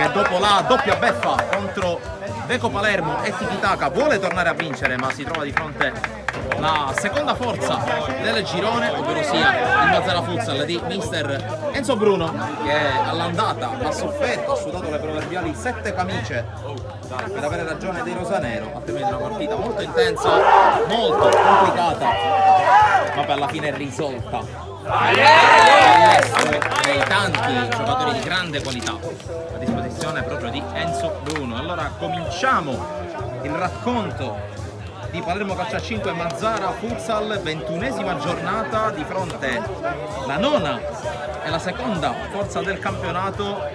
che dopo la doppia beffa contro Deco Palermo e Tiki-Taka vuole tornare a vincere, ma si trova di fronte la seconda forza del girone, ovvero sia il Mazara Futsal di mister Enzo Bruno, che all'andata ha sofferto, ha sudato le proverbiali 7 camicie per avere ragione dei rosanero, altrimenti una partita molto intensa, molto complicata, ma per alla fine risolta dei tanti giocatori di grande qualità a disposizione proprio di Enzo Bruno. Allora cominciamo il racconto di Palermo Calcio a 5 Mazara Futsal, 21esima giornata, di fronte la nona e la seconda forza del campionato.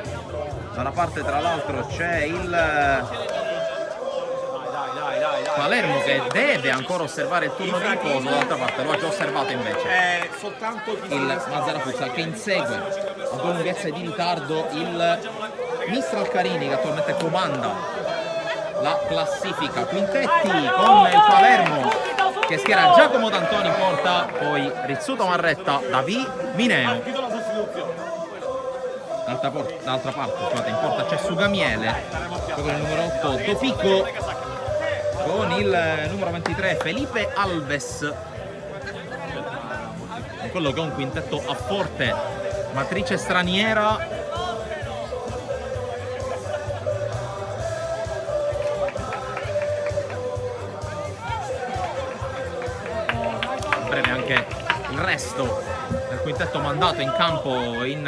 Da una parte tra l'altro c'è il Palermo che deve ancora osservare il turno di riposo, dall'altra parte lo ha già osservato invece il Mazara Futsal, che insegue a due lunghezze di ritardo il Mistral Carini, che attualmente comanda la classifica. Quintetti con il Palermo che schiera Giacomo D'Antoni in porta, poi Rizzuto Marretta, Davi, Mineo. D'altra parte in porta c'è Sugamiele, con il numero 8 Topico, con il numero 23 Felipe Alves. Quello che è un quintetto a forte matrice straniera. Breve anche il resto del quintetto mandato in campo in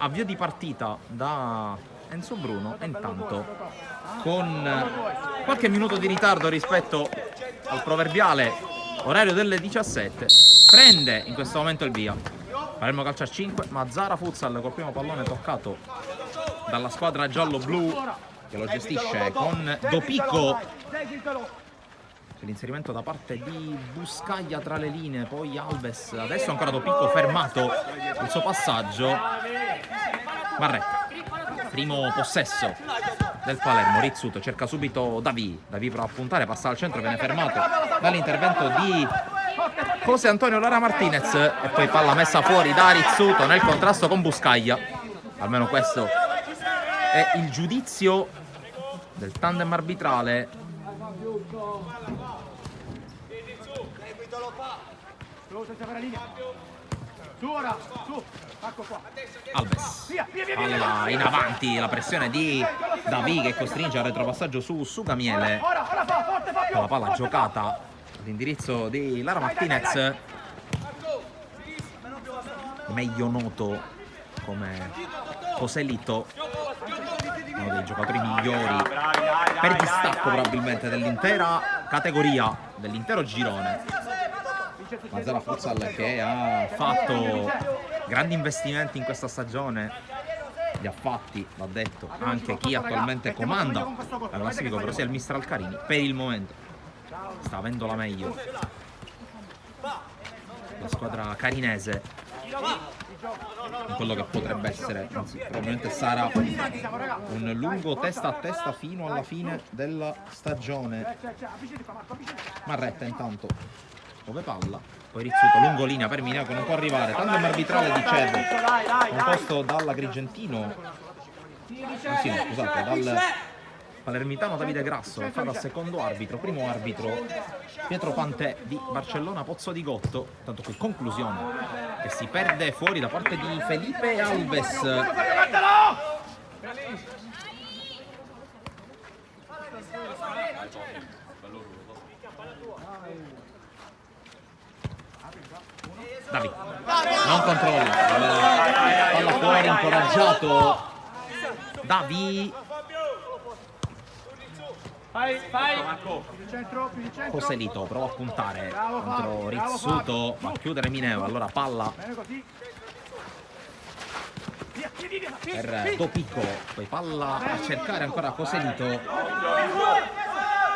avvio di partita da Enzo Bruno, e intanto con qualche minuto di ritardo rispetto al proverbiale orario delle 17 prende in questo momento il via Palermo Calcio a 5 Mazara Futsal, col primo pallone toccato dalla squadra giallo-blu, che lo gestisce con Dopico. C'è l'inserimento da parte di Buscaglia tra le linee, poi Alves, adesso ancora Dopico fermato il suo passaggio. Marretta, primo possesso del Palermo, Rizzuto cerca subito Davi prova a puntare, passa al centro, viene fermato dall'intervento di José Antonio Lara Martinez e poi palla messa fuori da Rizzuto nel contrasto con Buscaglia. Almeno questo è il giudizio del tandem arbitrale. Alves, palla in avanti, la pressione di Davi che costringe al retropassaggio su Sugamiele, con la palla giocata all'indirizzo di Lara Martinez, meglio noto come Joselito, uno dei giocatori migliori per distacco probabilmente dell'intera categoria, dell'intero girone. Mazara Futsal che ha fatto grandi investimenti in questa stagione, li ha fatti, va detto, anche chi attualmente comanda la classifica, ovvero sia il Mistral Carini. Per il momento sta avendo la meglio la squadra carinese in quello che potrebbe essere, anzi probabilmente sarà un lungo testa a testa fino alla fine della stagione. Marretta intanto dove palla, poi Rizzuto, lungo linea per Mineo che non può arrivare, tandem arbitrale di Cedo composto dall'agrigentino, dal palermitano Davide Grasso, che fa da secondo arbitro, primo arbitro Pietro Pantè di Barcellona Pozzo di Gotto. Tanto qui conclusione che si perde fuori da parte di Felipe Alves. Davi non controlla, palla fuori, incoraggiato Davi. Joselito prova a puntare contro Rizzuto, va a chiudere Mineo, allora palla per Dopico, poi palla a cercare ancora Joselito,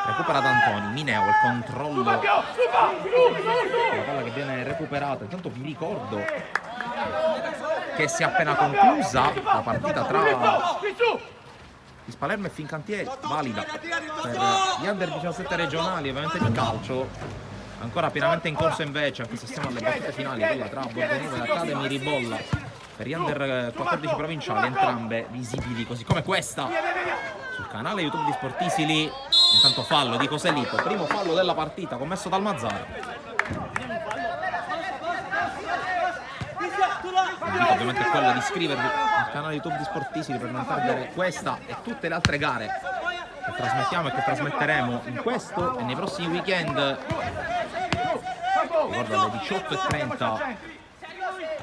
recupera D'Antoni, Mineo il controllo, la palla che viene recuperata. Intanto vi ricordo che si è appena conclusa la partita tra il Palermo e Fincantieri, valida per gli under 17 regionali ovviamente di calcio, ancora pienamente in corso invece, anche se siamo alle battute finali, quella tra Borgonovo e Academy Ribolla per gli under 14 provinciali, entrambe visibili così come questa sul canale YouTube di Sportisili. Intanto fallo di Coselito, primo fallo della partita commesso dal Mazzara. L'invito ovviamente è quello di iscrivervi al canale YouTube di Sportisili per non perdere questa e tutte le altre gare che trasmettiamo e che trasmetteremo in questo e nei prossimi weekend. Ricordo alle 18:30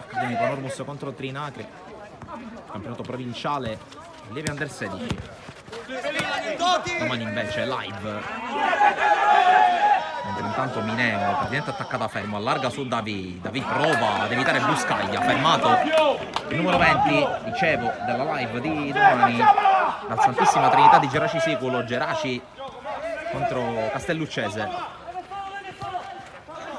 Accademico Normus contro Trinacri, campionato provinciale Lievi Under 16. Domani invece live, mentre intanto Mineo praticamente attaccata fermo, allarga su David prova ad evitare Buscaglia, fermato il numero 20, dicevo, della live di domani dal Santissima Trinità di Geraci Siculo. Geraci contro Castelluccese,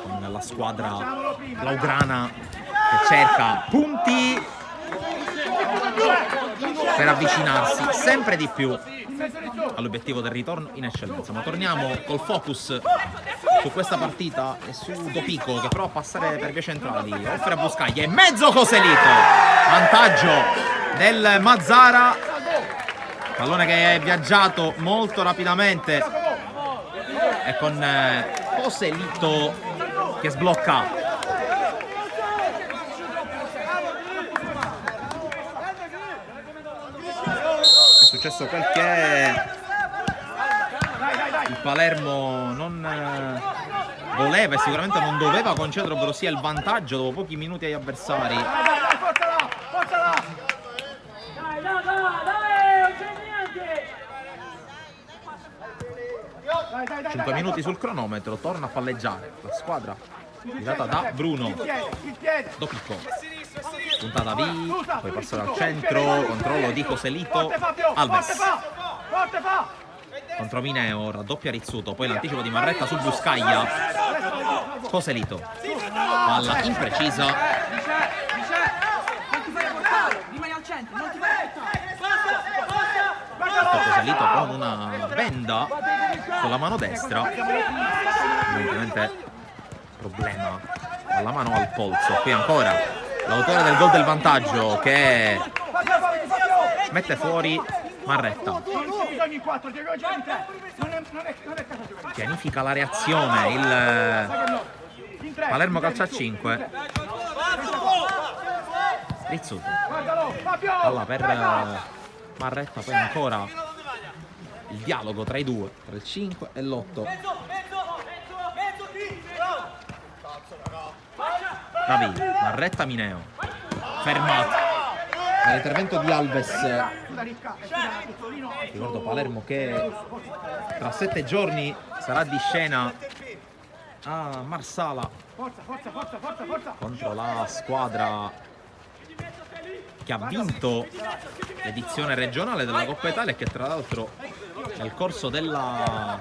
con la squadra blaugrana che cerca punti per avvicinarsi sempre di più all'obiettivo del ritorno in eccellenza. Ma torniamo col focus su questa partita e su Dopico che prova a passare per vie centrali, offre a Buscaglia e mezzo Coselito, vantaggio del Mazzara, pallone che è viaggiato molto rapidamente e con Coselito che sblocca. È successo quel che il Palermo non voleva e sicuramente non doveva concedere, ovvero sia il vantaggio dopo pochi minuti agli avversari. 5 minuti sul cronometro, torna a palleggiare la squadra guidata da Bruno. Dopico, puntata V, poi passare al centro, controllo di Coselito, Alves contro Mineo, raddoppia Rizzuto, poi l'anticipo di Marretta su Buscaglia, Coselito, palla imprecisa, Coselito con una benda con la mano destra, evidentemente problema dalla mano al polso. Qui ancora l'autore del gol del vantaggio che mette fuori Marretta, pianifica la reazione il Palermo calcia a 5. Rizzuto, palla per Marretta, poi ancora il dialogo tra i due, tra il 5 e l'8. David, Marretta, Mineo, fermato nell'intervento di Alves. Ricordo Palermo che tra 7 giorni sarà di scena a Marsala contro la squadra che ha vinto l'edizione regionale della Coppa Italia e che tra l'altro nel corso della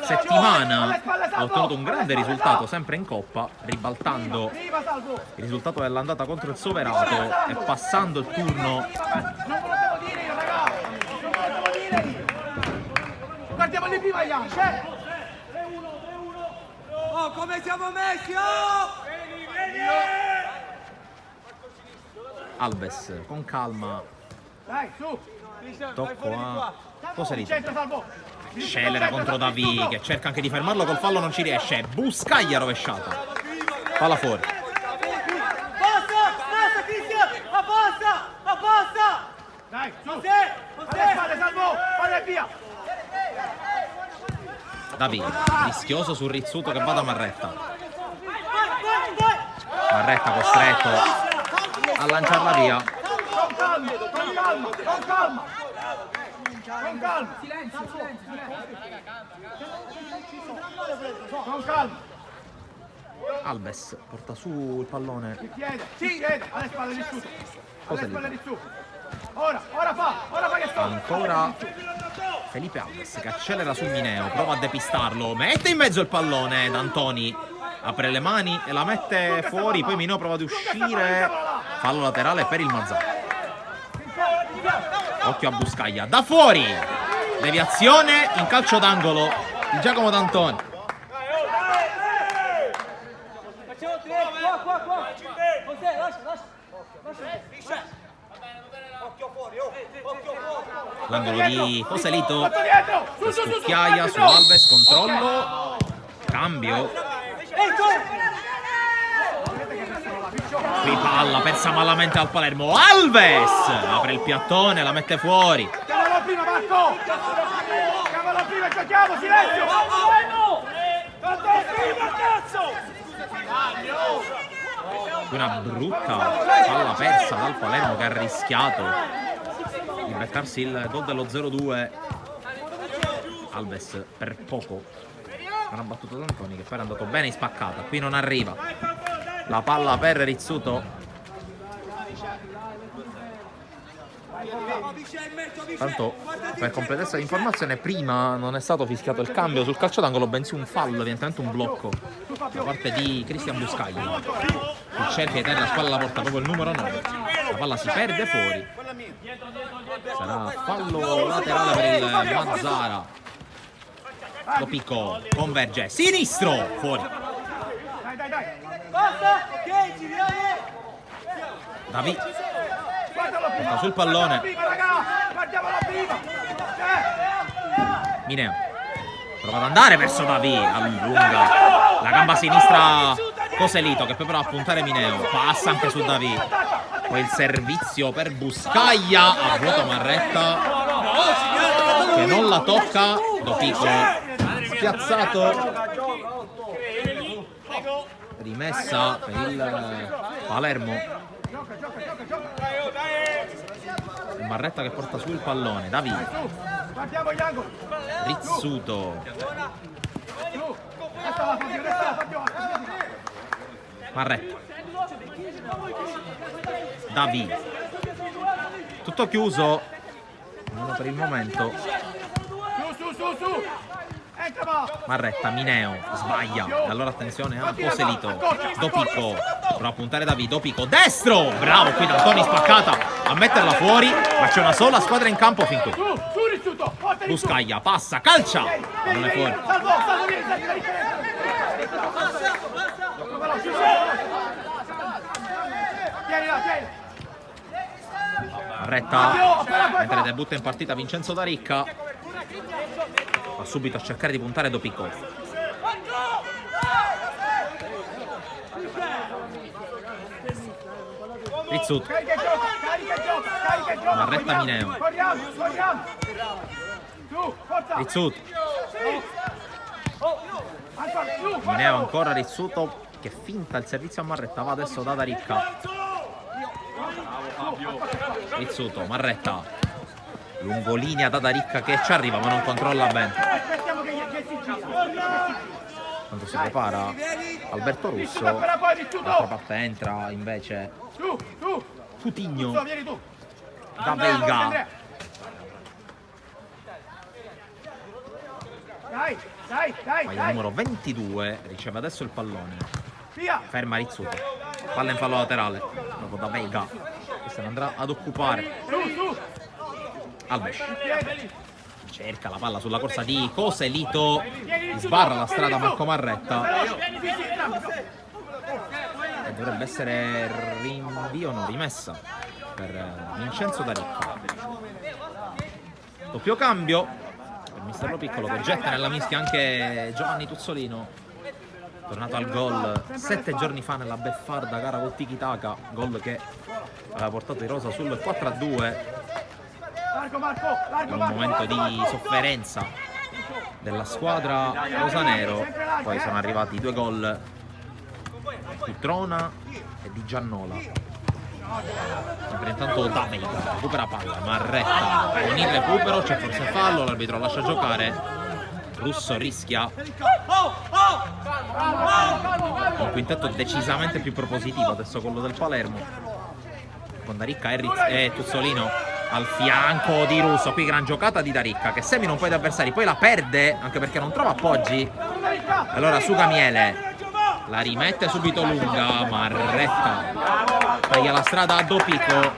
settimana ha ottenuto un grande risultato sempre in Coppa, ribaltando il risultato dell'andata contro il Soverato e passando il turno. Guardiamo lì prima gli altri, oh, come siamo messi, oh! Alves con calma, tocco a Coselito, scelera contro Davi che cerca anche di fermarlo, col fallo non ci riesce, Buscaglia rovesciata, palla fuori. Basta Cristian, abbassa! Dai, su! Alle spalle, Salvo, palla via! Davi, rischioso sul Rizzuto che va da Marretta. Marretta costretto a lanciarla via. Con calma! Silenzio! Con calma! Alves porta su il pallone. Il piede, alle spalle di su. Alle spalle di su. Ora fa che sto. Ancora Felipe Alves che accelera sul Mineo, prova a depistarlo, mette in mezzo il pallone, D'Antoni apre le mani e la mette fuori, poi Mineo prova ad uscire, fallo laterale per il Mazzara. Occhio a Buscaglia, da fuori, deviazione in calcio d'angolo di Giacomo D'Antoni. Qua. L'angolo di Joselito, succhiaia su Alves, controllo, cambio. Qui palla persa malamente al Palermo. Alves apre il piattone, la mette fuori. Chiamalo prima, Marco! Chiamalo prima e giochiamo, silenzio! Qui una brutta palla persa dal Palermo che ha rischiato di beccarsi il gol dello 0-2. Alves per poco. Una battuta da Antoni che poi era andato bene in spaccata. Qui non arriva. La palla per Rizzuto. Tanto per completezza di informazione, prima non è stato fischiato il cambio sul calcio d'angolo, bensì un fallo, evidentemente un blocco da parte di Cristian Buscaglia. Il cerchio di terra, la spalla la porta proprio il numero 9. La palla si perde fuori. Sarà fallo laterale per il Mazzara. Dopico converge sinistro, fuori. Davi porta sul pallone. Mineo prova ad andare verso Davi, allunga la gamba sinistra Joselito che poi prova a puntare Mineo, passa anche su Davi. Poi il servizio per Buscaglia, a vuoto Marretta che non la tocca. Dopico spiazzato, rimessa per il Palermo. Marretta che porta su il pallone. Davi, Rizzuto, Marretta, Davi, tutto chiuso almeno per il momento. Marretta, Mineo sbaglia e allora attenzione a Joselito. Dopico prova a puntare Davi, Dopico destro, bravo qui D'Antoni, spaccata a metterla fuori, ma c'è una sola squadra in campo fin qui. Buscaglia passa, calcia, ma non è fuori. Marretta mentre debutta in partita Vincenzo D'Aricca, va subito a cercare di puntare Dopico. Rizzuto, Marretta, Mineo, Rizzuto, Mineo ancora, Rizzuto che finta il servizio a Marretta, va adesso da D'Aricca. Rizzuto, Marretta, lungolinea da D'Aricca che ci arriva ma non controlla bene. Quando si prepara Alberto Russo, dall'altra parte entra invece Coutinho da Veiga. Poi il numero 22 riceve adesso il pallone, ferma Rizzuto, palla in fallo laterale, dopo da Veiga che se ne andrà ad occupare. Alves cerca la palla sulla corsa di Joselito, sbarra la strada Marco Marretta e dovrebbe essere rinvio, no, rimessa per Vincenzo D'Aricca. Doppio cambio per Mister Lo Piccolo che getta nella mischia anche Giovanni Tuzzolino, tornato al gol 7 giorni fa nella beffarda gara col Tiki Taka, gol che aveva portato i rosa sul 4-2 in un momento di sofferenza della squadra rosanero. Poi sono arrivati 2 gol di Trona e di Giannola. Sempre intanto Davide recupera palla, Marretta con il recupero, c'è forse fallo, l'arbitro lascia giocare, Russo rischia. Un quintetto decisamente più propositivo adesso quello del Palermo, con D'Aricca e Tuzzolino al fianco di Russo. Qui gran giocata di D'Aricca che semina un po' di avversari, poi la perde anche perché non trova appoggi. Allora su Gamiele la rimette subito lunga, Marretta taglia la strada a Dopico,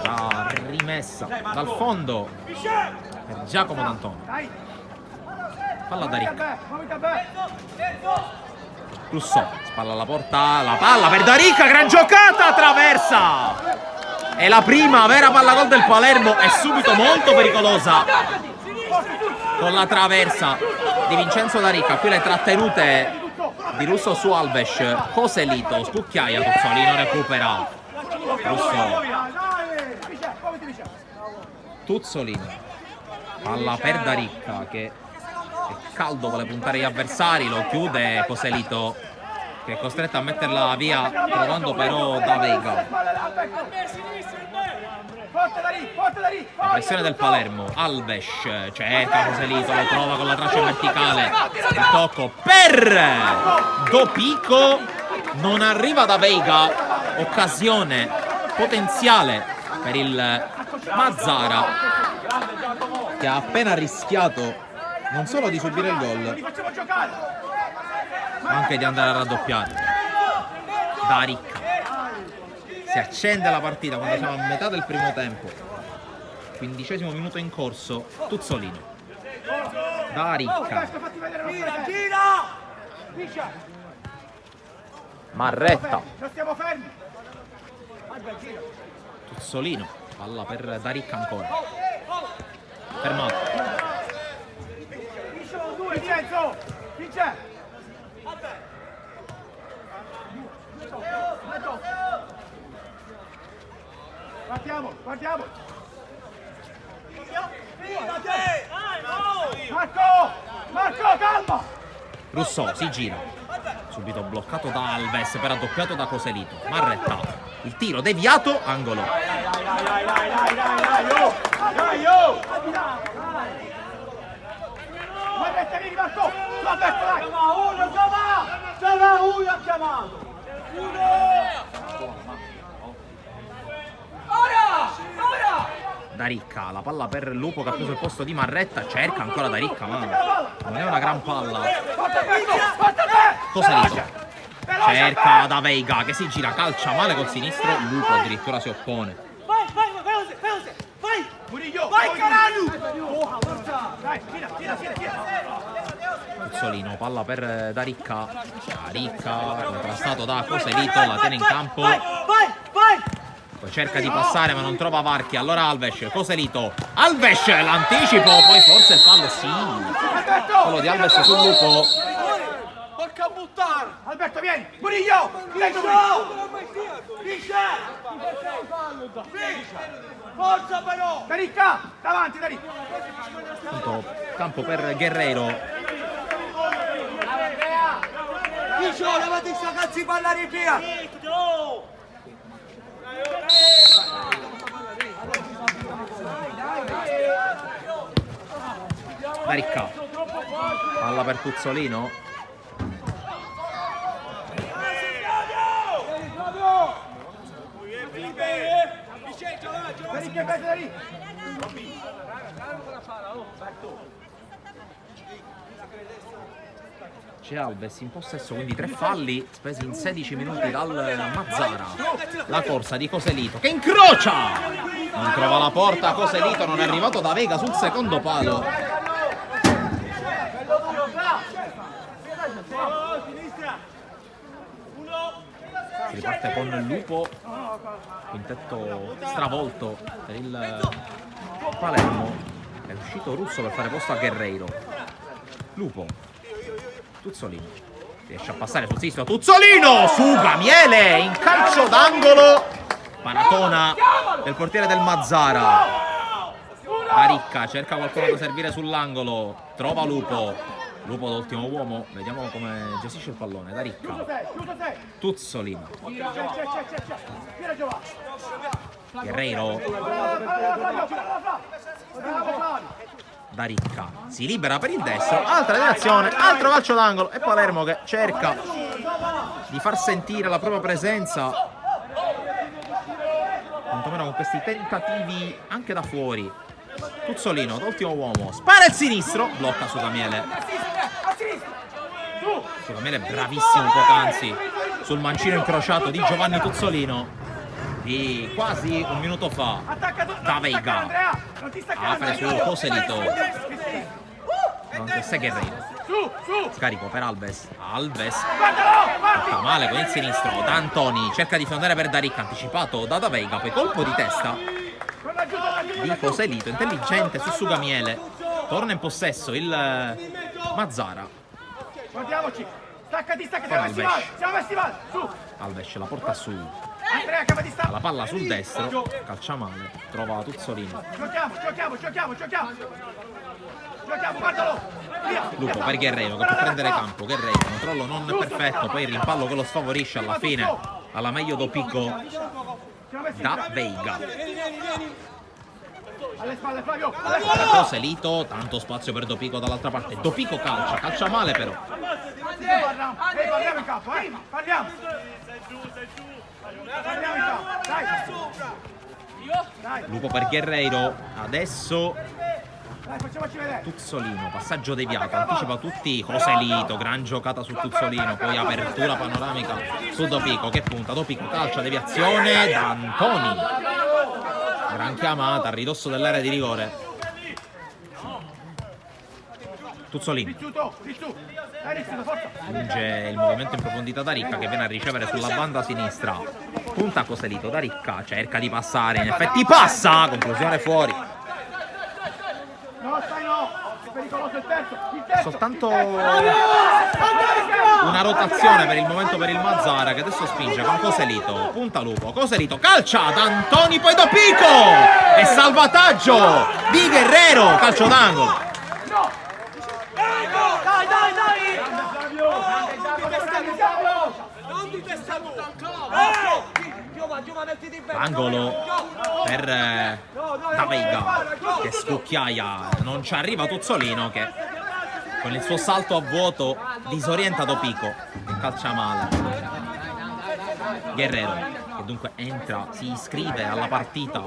la rimessa dal fondo per Giacomo D'Antoni, palla D'Aricca, Russo, spalla alla porta, la palla per D'Arica, gran giocata, traversa! È la prima vera palla gol del Palermo, è subito molto pericolosa con la traversa di Vincenzo D'Arica. Qui le trattenute di Russo su Alves, Coselito, scucchiaia, Tuzzolino recupera. Russo, Tuzzolino, palla per D'Arica che è caldo, vuole puntare gli avversari, lo chiude Coselito che è costretto a metterla via trovando però Da Veiga. La pressione del Palermo, Alves cerca Coselito, lo trova con la traccia verticale, il tocco per Dopico, non arriva Da Veiga, occasione potenziale per il Mazzara che ha appena rischiato non solo di subire il gol ma anche di andare a raddoppiare. D'Arica, si accende la partita quando siamo a metà del primo tempo, 15° minuto in corso. Tuzzolino, D'Arica, Marretta, Tuzzolino, palla per D'Arica ancora, fermato. Guardiamo! Marco, calma! Russo si gira, subito bloccato da Alves, per raddoppiato da Coselito. Marretta, il tiro deviato, angolo. Marretta, vieni Marco! Uno ha chiamato! D'Arica, la palla per Lupo che ha preso il posto di Marretta, cerca ancora D'Arica, ma non è una gran palla. Coselito, cerca Da Veiga che si gira, calcia male col sinistro, Lupo addirittura si oppone. Vai Caralu! Dai, gira! Tuzzolino, palla per D'Arica, contrastato da Coselito, la tiene in campo. Vai! Poi cerca di passare ma non trova varchi, allora Alves, Coselito, Alves, l'anticipo, poi forse il fallo, sì, quello di Alves sul Lupo. Porca puttana! Alberto, vieni! Murillo! Forza però! D'Arica! Davanti, D'Arica! Punto campo per Guerreiro. Dicio, levati sta cazzo di palla via! D'Arica, palla per Tuzzolino. C'è Alves in possesso, quindi 3 falli spesi in 16 minuti dal Mazzara. La corsa di Coselito che incrocia, non trova la porta Coselito, non è arrivato Da Veiga sul secondo palo. Si riparte con il Lupo, quintetto stravolto per il Palermo. È uscito Russo per fare posto a Guerreiro. Lupo, Tuzzolino riesce a passare sul sinistro, Tuzzolino suga Miele in calcio d'angolo, paratona del portiere del Mazzara. D'Arica cerca qualcuno da servire sull'angolo, trova Lupo d'ultimo uomo, vediamo come gestisce il pallone. D'Arica, Tuzzolino, Guerreiro, D'Arica si libera per il destro, altra direzione, altro calcio d'angolo e Palermo che cerca di far sentire la propria presenza, quantomeno con questi tentativi anche da fuori. Tuzzolino d'ultimo uomo, spara il sinistro, blocca Sucamiele. Sucamiele bravissimo poc'anzi sul mancino incrociato di Giovanni Tuzzolino di quasi un minuto fa. Da Veiga apre su Coselito, non c'è Guerreiro. Scarico per Alves. Alves Guardalo, fa male con il sinistro. D'Antoni cerca di fondare per Daric, anticipato da Veiga, poi colpo di testa di Joselito, intelligente su Sugamiele. Torna in possesso il Mazzara. Guardiamoci. Staccati, Con siamo Alves. messi male, siamo messi male. Su. Alves la porta su. Andrea, cava di sta. La palla sul destro, calcia male, trova Tuzzolino. Giochiamo. Guardalo. Via. Lupo per Guerreiro che può prendere campo. Guerreiro, controllo non perfetto, poi il rimpallo che lo sfavorisce alla fine. Alla meglio Dopico da Veiga. Alle spalle, Flavio. Joselito, tanto spazio per Dopico dall'altra parte. Dopico calcia male però. Parliamo in campo, parliamo. Parliamo in campo, dai. Lupo per Guerreiro, adesso Dai, facciamoci vedere. Tuzzolino, passaggio deviato, anticipa tutti. Joselito, gran giocata su Tuzzolino, poi apertura panoramica su Dopico che punta. Dopico calcia, deviazione da Antoni. Gran chiamata a ridosso dell'area di rigore. Tuzzolino giunge il movimento in profondità da Ricca che viene a ricevere sulla banda sinistra. Punta Joselito da Ricca, cerca di passare, in effetti passa, conclusione fuori. No, stai no, è pericoloso il terzo. Soltanto una rotazione per il momento per il Mazzara che adesso spinge con Joselito. Punta Lupo, Joselito calcia da Antoni, poi Dopico e salvataggio di Guerreiro, calcio d'angolo. Angolo per da Veiga che scucchiaia, non ci arriva Tuzzolino che con il suo salto a vuoto disorienta Dopico e calcia male. Guerreiro che dunque entra, si iscrive alla partita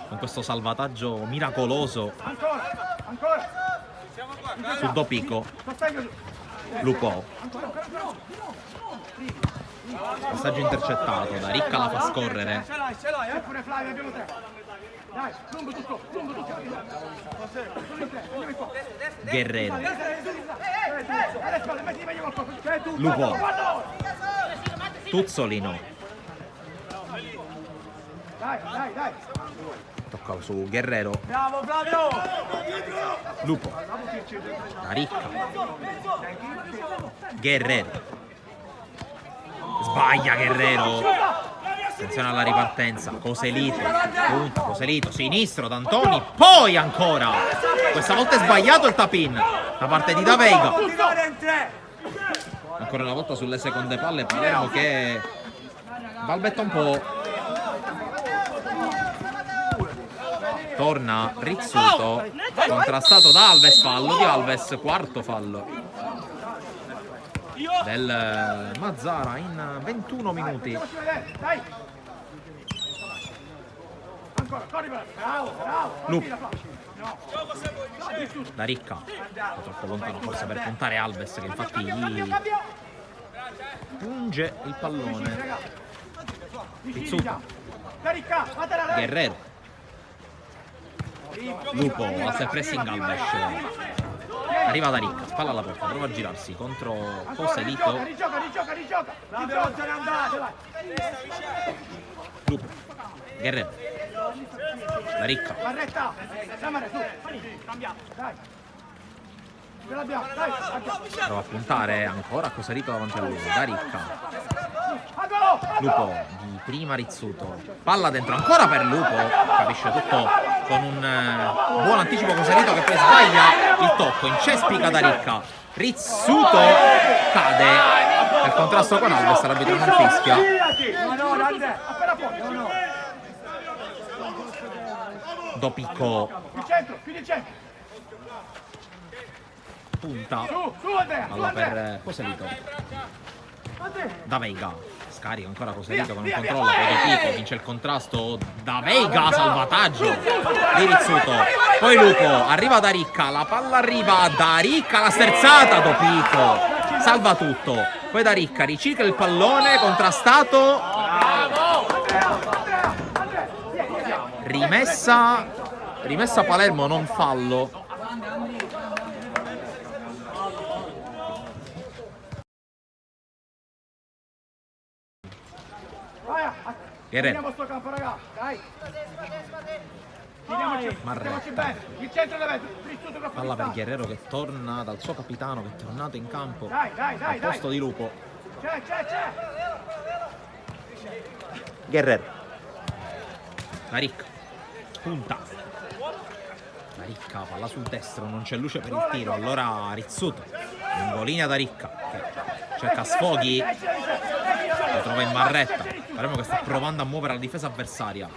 con questo salvataggio miracoloso su Dopico. Lupo, passaggio intercettato, da Ricca la fa scorrere. Guerreiro, Lupo, Tuzzolino, tocca su Guerreiro. Bravo Flavio! Lupo, da Ricca, Guerreiro, sbaglia Guerreiro, attenzione alla ripartenza. Joselito, punta Joselito, sinistro d'Antoni, poi ancora, questa volta è sbagliato il tap-in da parte di Da Veiga. Ancora una volta sulle seconde palle Palermo che balbetta un po'. Torna Rizzuto, contrastato da Alves, fallo di Alves, quarto fallo del Mazzara in 21 minuti. Lupo, da Ricca, un po' troppo lontano forse per puntare Alves che infatti gli punge il pallone. Rizzuto, Guerreiro, Lupo, alza il pressing Alves, arriva da Ricca, spalla alla porta, prova a girarsi contro Joselito. Lupo, Guerreiro, da Ricca, prova a puntare ancora Joselito davanti a lui, da Ricca. Lupo di prima Rizzuto, palla dentro ancora per Lupo, capisce tutto con un buon anticipo Joselito che poi sbaglia il tocco, incespica da Ricca. Rizzuto cade nel contrasto con Alves, l'arbitro non fischia. Dopico punta, palla per Joselito, Da Veiga scarica ancora Joselito con un controllo, poi Dopico vince il contrasto, Da Veiga salvataggio di Rizzuto, poi Lupo arriva da Ricca, la palla arriva da Ricca, la sterzata, Dopico salva tutto, poi da Ricca ricicla il pallone, contrastato, rimessa Palermo, non fallo. Guerrero. Andiamo sto campo, raga. Dai. Tiriamoci Marretta. bene. Il centro deve Rizzuto troppo Palla per distante. Guerrero che torna dal suo capitano che è tornato in campo Dai, al posto di Lupo. C'è. Guerrero. La Ricca. Punta. La Ricca, palla sul destro, non c'è luce per il tiro. Allora Rizzuto. Lungolinea da Ricca. Che cerca sfoghi. Lo trova in Marretta. Faremo che sta provando a muovere la difesa avversaria.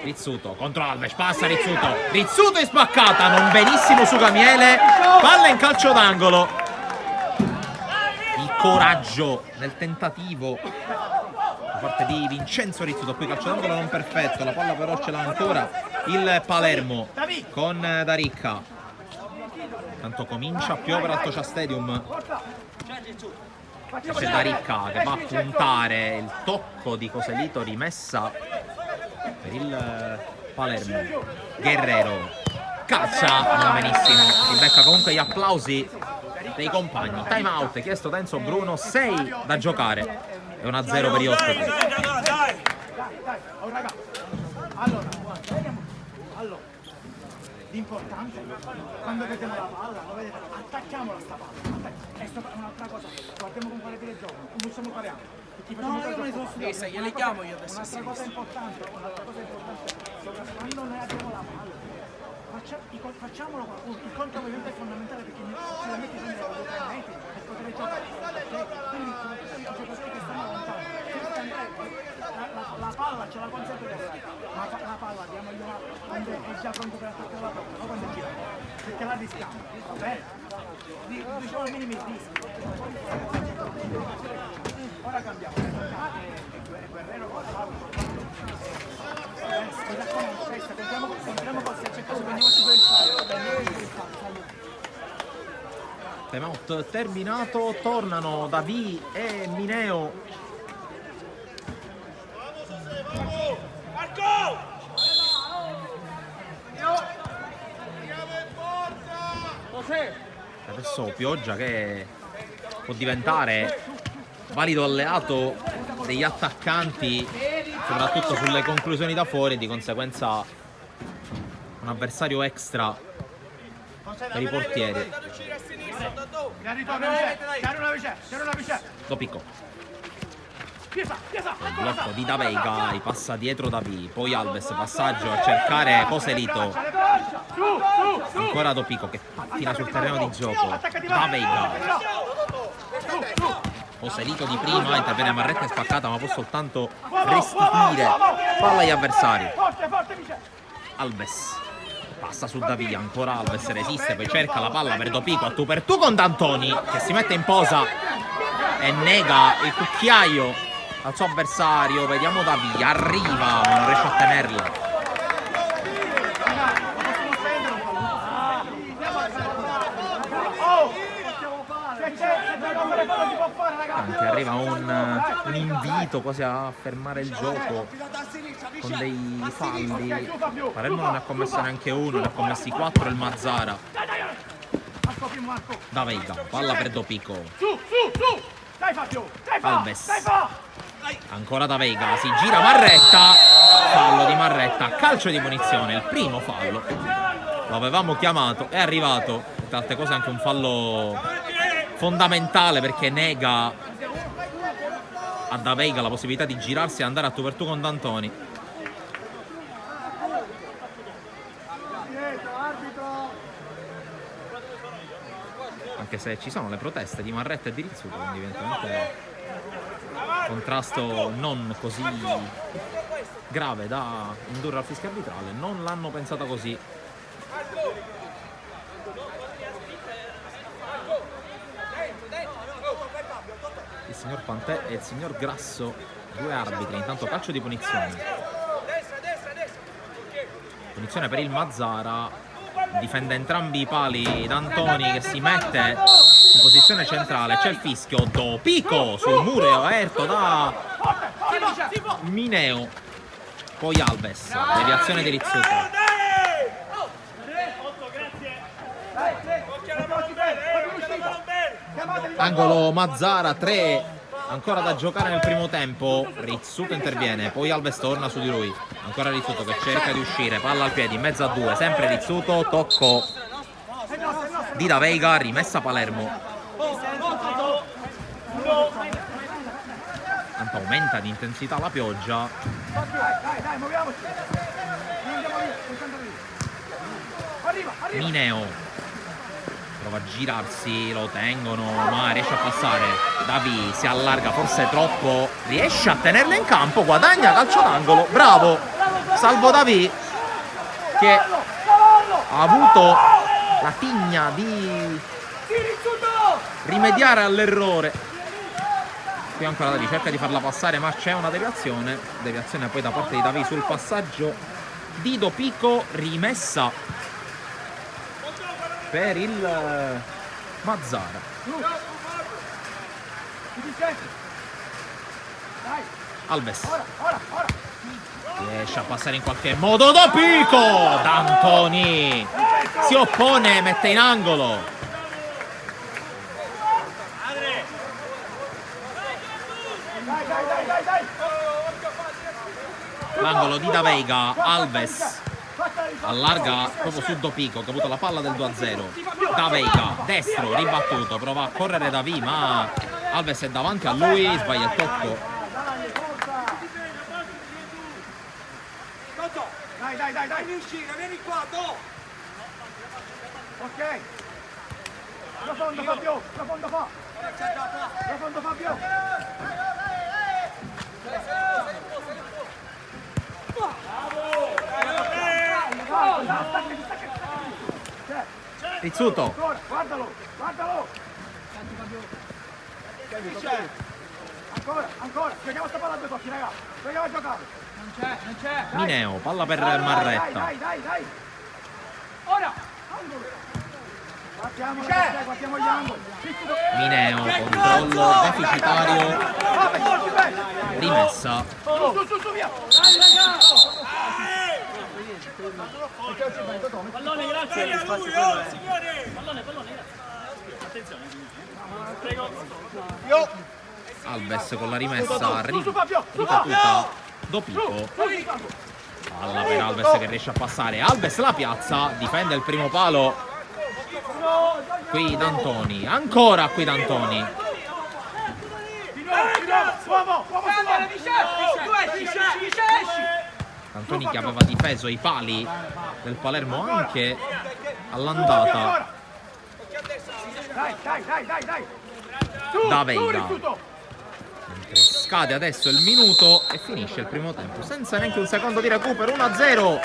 Rizzuto contro Alves. Passa Rizzuto. Rizzuto è spaccata. Non benissimo su Camiele. Palla in calcio d'angolo. Il coraggio nel tentativo da parte di Vincenzo Rizzuto. Qui calcio d'angolo non perfetto. La palla però ce l'ha ancora il Palermo con Daricca. Tanto comincia a piovere al Tocia Stadium. C'è Daricca che va a puntare. Il tocco di Coselito, rimessa per il Palermo. Guerrero calcia, non benissimo. Si becca comunque gli applausi dei compagni. Time out chiesto da Enzo Bruno. 6 da giocare e 1-0 per gli ospiti. Dai. Oh, raga. Allora, l'importante quando vediamo la palla, lo vedete, attacchiamola sta palla. E un'altra cosa, guardiamo con quale piede gioco, non possiamo fare altro. Gliele chiamo io adesso. Un'altra cosa importante, quando noi abbiamo la palla, facciamolo qualcuno. Il contromovimento è fondamentale perché se la metti sempre a 2-3 metri per poter giocare. Quindi soprattutto i giocatori che stanno lontano. La palla ce la consente di avere, ma la palla diamogliela quando è già pronto per attaccare la palla, non quando gira, perché la rischiamo, va bene? Diciamo al minimo il rischio. Ora cambiamo. Guerrero con mi raccomando, testa, contiamo così, se c'è caso prendiamoci quel fallo. Time out terminato, tornano Davi e Mineo. Adesso Pioggia che può diventare valido alleato degli attaccanti, soprattutto sulle conclusioni da fuori, di conseguenza un avversario extra per i portieri. Dopicco. Il blocco di Daveiga, passa dietro Davi, poi Alves, passaggio a cercare Coselito. Ancora Dopicco che pattina sul terreno di gioco. Daveiga. Coselito di prima, interviene Marretta, è spaccata ma può soltanto restituire palla agli avversari. Alves passa su Davi, ancora Alves resiste, poi cerca la palla per Dopicco a tu per tu con D'Antoni che si mette in posa e nega il cucchiaio al suo avversario. Vediamo Davi, arriva ma non riesce a tenerla. Anche arriva un invito quasi a fermare il gioco con dei falli. Palermo non ne ha commesso neanche uno, ne ha commessi 4 il Mazzara. Daveiga, palla per Dopicco. Alves. Ancora Daveiga, si gira Marretta. Fallo di Marretta, calcio di punizione, il primo fallo. Lo avevamo chiamato, è arrivato. Tra altre cose anche un fallo fondamentale perché nega a Daveiga la possibilità di girarsi e andare a tu per tu con D'Antoni. Anche se ci sono le proteste di Marretta e di Rizzuto, quindi evidentemente contrasto non così grave da indurre al fischio arbitrale. Non l'hanno pensata così. Il signor Pantè e il signor Grasso, due arbitri. Intanto calcio di punizione. Punizione per il Mazzara. Difende entrambi i pali D'Antoni che si mette in posizione centrale. C'è il fischio. Dopicco sul muro aperto da Mineo. Poi Alves. Deviazione di Rizzuto. Angolo Mazzara 3 ancora da giocare nel primo tempo. Rizzuto interviene, poi Alves torna su di lui. Ancora Rizzuto che cerca di uscire, palla al piede in mezzo a due, sempre Rizzuto, tocco di Da Veiga, rimessa Palermo. Tanto aumenta di intensità la pioggia. Dai, muoviamoci. Non andiamo via, non via. Arriva. Mineo prova a girarsi, lo tengono, ma riesce a passare. Davi si allarga forse troppo, riesce a tenerlo in campo, guadagna calcio d'angolo, bravo, salvo Davi che ha avuto la tigna di rimediare all'errore. Qui ancora Davi cerca di farla passare, ma c'è una deviazione poi da parte di Davi sul passaggio di Dopico, rimessa per il Mazzara. Alves riesce a passare in qualche modo. Dopico, D'Antoni si oppone, mette in angolo. L'angolo di Da Veiga, Alves allarga proprio su Dopico che ha avuto la palla del 2-0. Da Veiga, destro, ribattuto, prova a correre Davi, ma Alves è davanti a lui, sbaglia il tocco. Dai, vieni uscire, vieni qua, ok. Profondo Fabio. Rizzuto. Guardalo. Ancora. Giochiamo sta palla a due tocchi, raga. Proviamo a giocare. Non c'è. Mineo, palla per Marretta. Dai. Ora. Guardiamo gli angoli. Mineo, controllo deficitario. Rimessa. Su, via. Pallone, grazie. Pallone, grazie. Attenzione. Prego. Alves con la rimessa ripetuta. Dopico. Palla per Alves che riesce a passare. Alves la piazza, difende il primo palo. Qui D'Antoni, ancora qui D'Antoni. D'Antoni che aveva difeso i pali del Palermo anche all'andata. Dai. Da Veiga. Scade adesso il minuto e finisce il primo tempo senza neanche un secondo di recupero. 1-0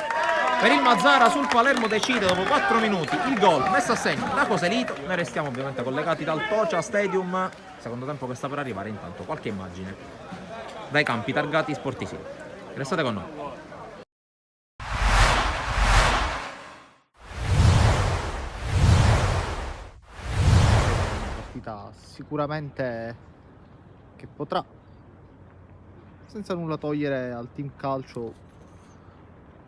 per il Mazzara sul Palermo, decide dopo 4 minuti il gol messo a segno da Coselito. Noi restiamo ovviamente collegati dal Tocha Stadium, secondo tempo che sta per arrivare. Intanto qualche immagine dai campi targati Sportisini. Restate con noi. Sicuramente che potrà, senza nulla togliere al team calcio,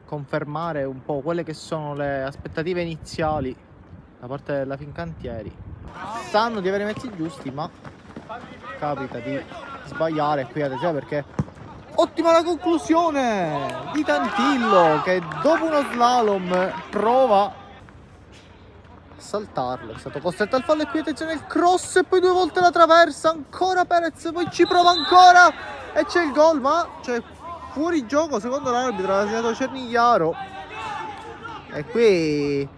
confermare un po' quelle che sono le aspettative iniziali da parte della Fincantieri. Sanno di avere i mezzi giusti, ma capita di sbagliare qui, ad esempio, perché ottima la conclusione di Tantillo che dopo uno slalom prova saltarlo, è stato costretto al fallo e qui attenzione il cross e poi 2 volte la traversa, ancora Perez, poi ci prova ancora e c'è il gol, ma c'è fuori gioco secondo l'arbitro, ha segnato Cernigliaro e qui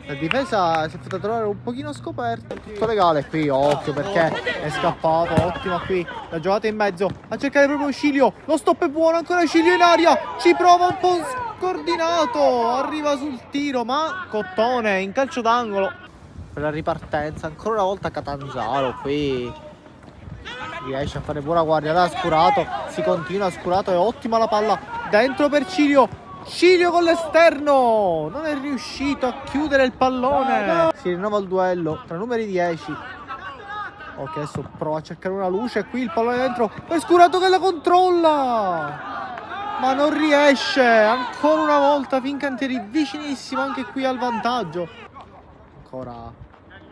la difesa si è fatta trovare un pochino scoperta. Tutto legale qui, occhio perché è scappato, ottima qui la giocata in mezzo a cercare proprio Cilio, lo stop è buono, ancora Cilio in aria, ci prova un po' scordinato, arriva sul tiro ma Cottone in calcio d'angolo per la ripartenza. Ancora una volta Catanzaro qui riesce a fare buona guardia da Scurato, si continua Scurato, è ottima la palla dentro per Cilio con l'esterno, non è riuscito a chiudere il pallone. Si rinnova il duello tra numeri 10. Ok, adesso prova a cercare una luce, qui il pallone dentro, è Scurato che la controlla ma non riesce. Ancora una volta Fincantieri vicinissimo anche qui al vantaggio. Ancora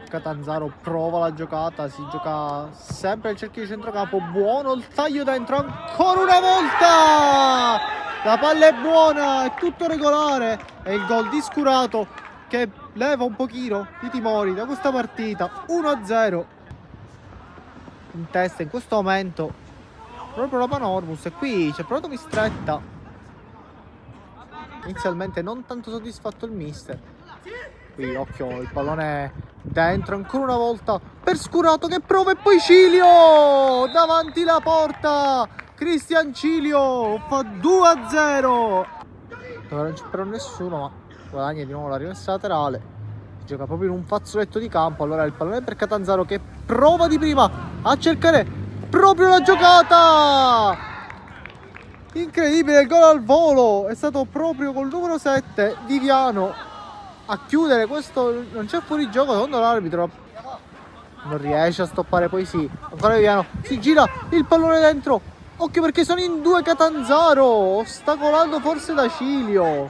Catanzaro prova la giocata, si gioca sempre il cerchio di centrocampo, buono il taglio dentro ancora una volta, la palla è buona, è tutto regolare e il gol di Scurato che leva un pochino i timori da questa partita. 1-0 in testa in questo momento proprio la Panormus, e qui c'è provato Mistretta, inizialmente non tanto soddisfatto il mister. Qui occhio, il pallone dentro ancora una volta per Scurato che prova, e poi Cilio davanti la porta, Cristian Cilio fa 2-0. Dove non c'è però nessuno, ma guadagna di nuovo la rimessa laterale, si gioca proprio in un fazzoletto di campo. Allora il pallone per Catanzaro che prova di prima a cercare proprio la giocata, incredibile, il gol al volo è stato proprio col numero 7 Viviano a chiudere questo. Non c'è fuorigioco secondo l'arbitro, non riesce a stoppare, poi sì, ancora Viviano, si gira il pallone dentro, occhio perché sono in due Catanzaro, ostacolando forse da Cilio.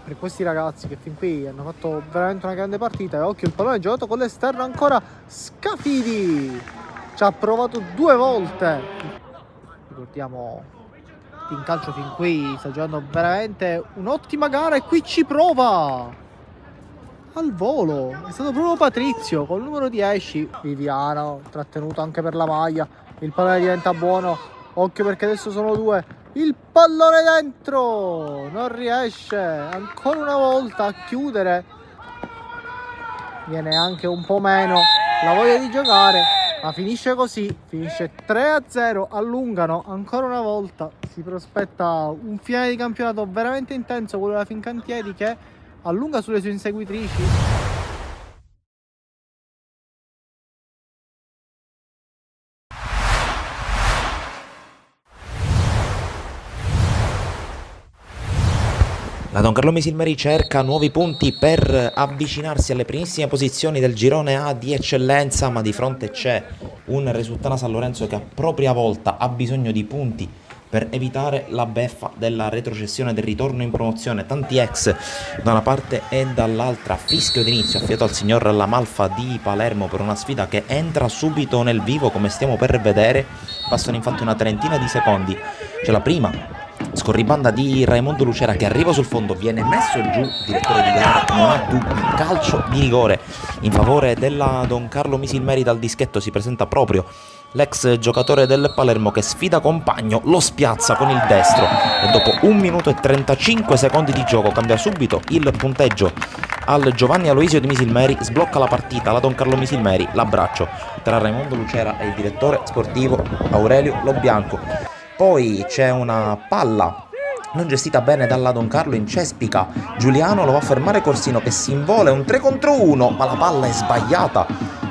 Per questi ragazzi che fin qui hanno fatto veramente una grande partita, e occhio il pallone giocato con l'esterno ancora, Scafidi ci ha provato 2 volte. Ricordiamo, in calcio fin qui sta giocando veramente un'ottima gara, e qui ci prova al volo, è stato proprio Patrizio col numero 10. Viviano trattenuto anche per la maglia, il pallone diventa buono, occhio perché adesso sono 2, il pallone dentro, non riesce ancora una volta a chiudere, viene anche un po' meno la voglia di giocare, ma finisce così, finisce 3-0, allungano ancora una volta, si prospetta un finale di campionato veramente intenso, quello della Fincantieri che allunga sulle sue inseguitrici. La Don Carlo Misilmeri cerca nuovi punti per avvicinarsi alle primissime posizioni del girone A di eccellenza, ma di fronte c'è un Resultana San Lorenzo che a propria volta ha bisogno di punti per evitare la beffa della retrocessione, del ritorno in promozione. Tanti ex da una parte e dall'altra, fischio d'inizio affidato al signor Lamalfa di Palermo per una sfida che entra subito nel vivo, come stiamo per vedere. Passano infatti una trentina di secondi, c'è la prima scorribanda di Raimondo Lucera che arriva sul fondo, viene messo giù, direttore di gara non ha dubbi, calcio di rigore in favore della Don Carlo Misilmeri. Dal dischetto si presenta proprio l'ex giocatore del Palermo che sfida compagno, lo spiazza con il destro e dopo 1 minuto e 35 secondi di gioco cambia subito il punteggio al Giovanni Aloisio di Misilmeri, sblocca la partita la Don Carlo Misilmeri, l'abbraccio tra Raimondo Lucera e il direttore sportivo Aurelio Lobianco. Poi c'è una palla non gestita bene dalla Don Carlo in cespica, Giuliano lo va a fermare Corsino che si invola, un 3 contro 1, ma la palla è sbagliata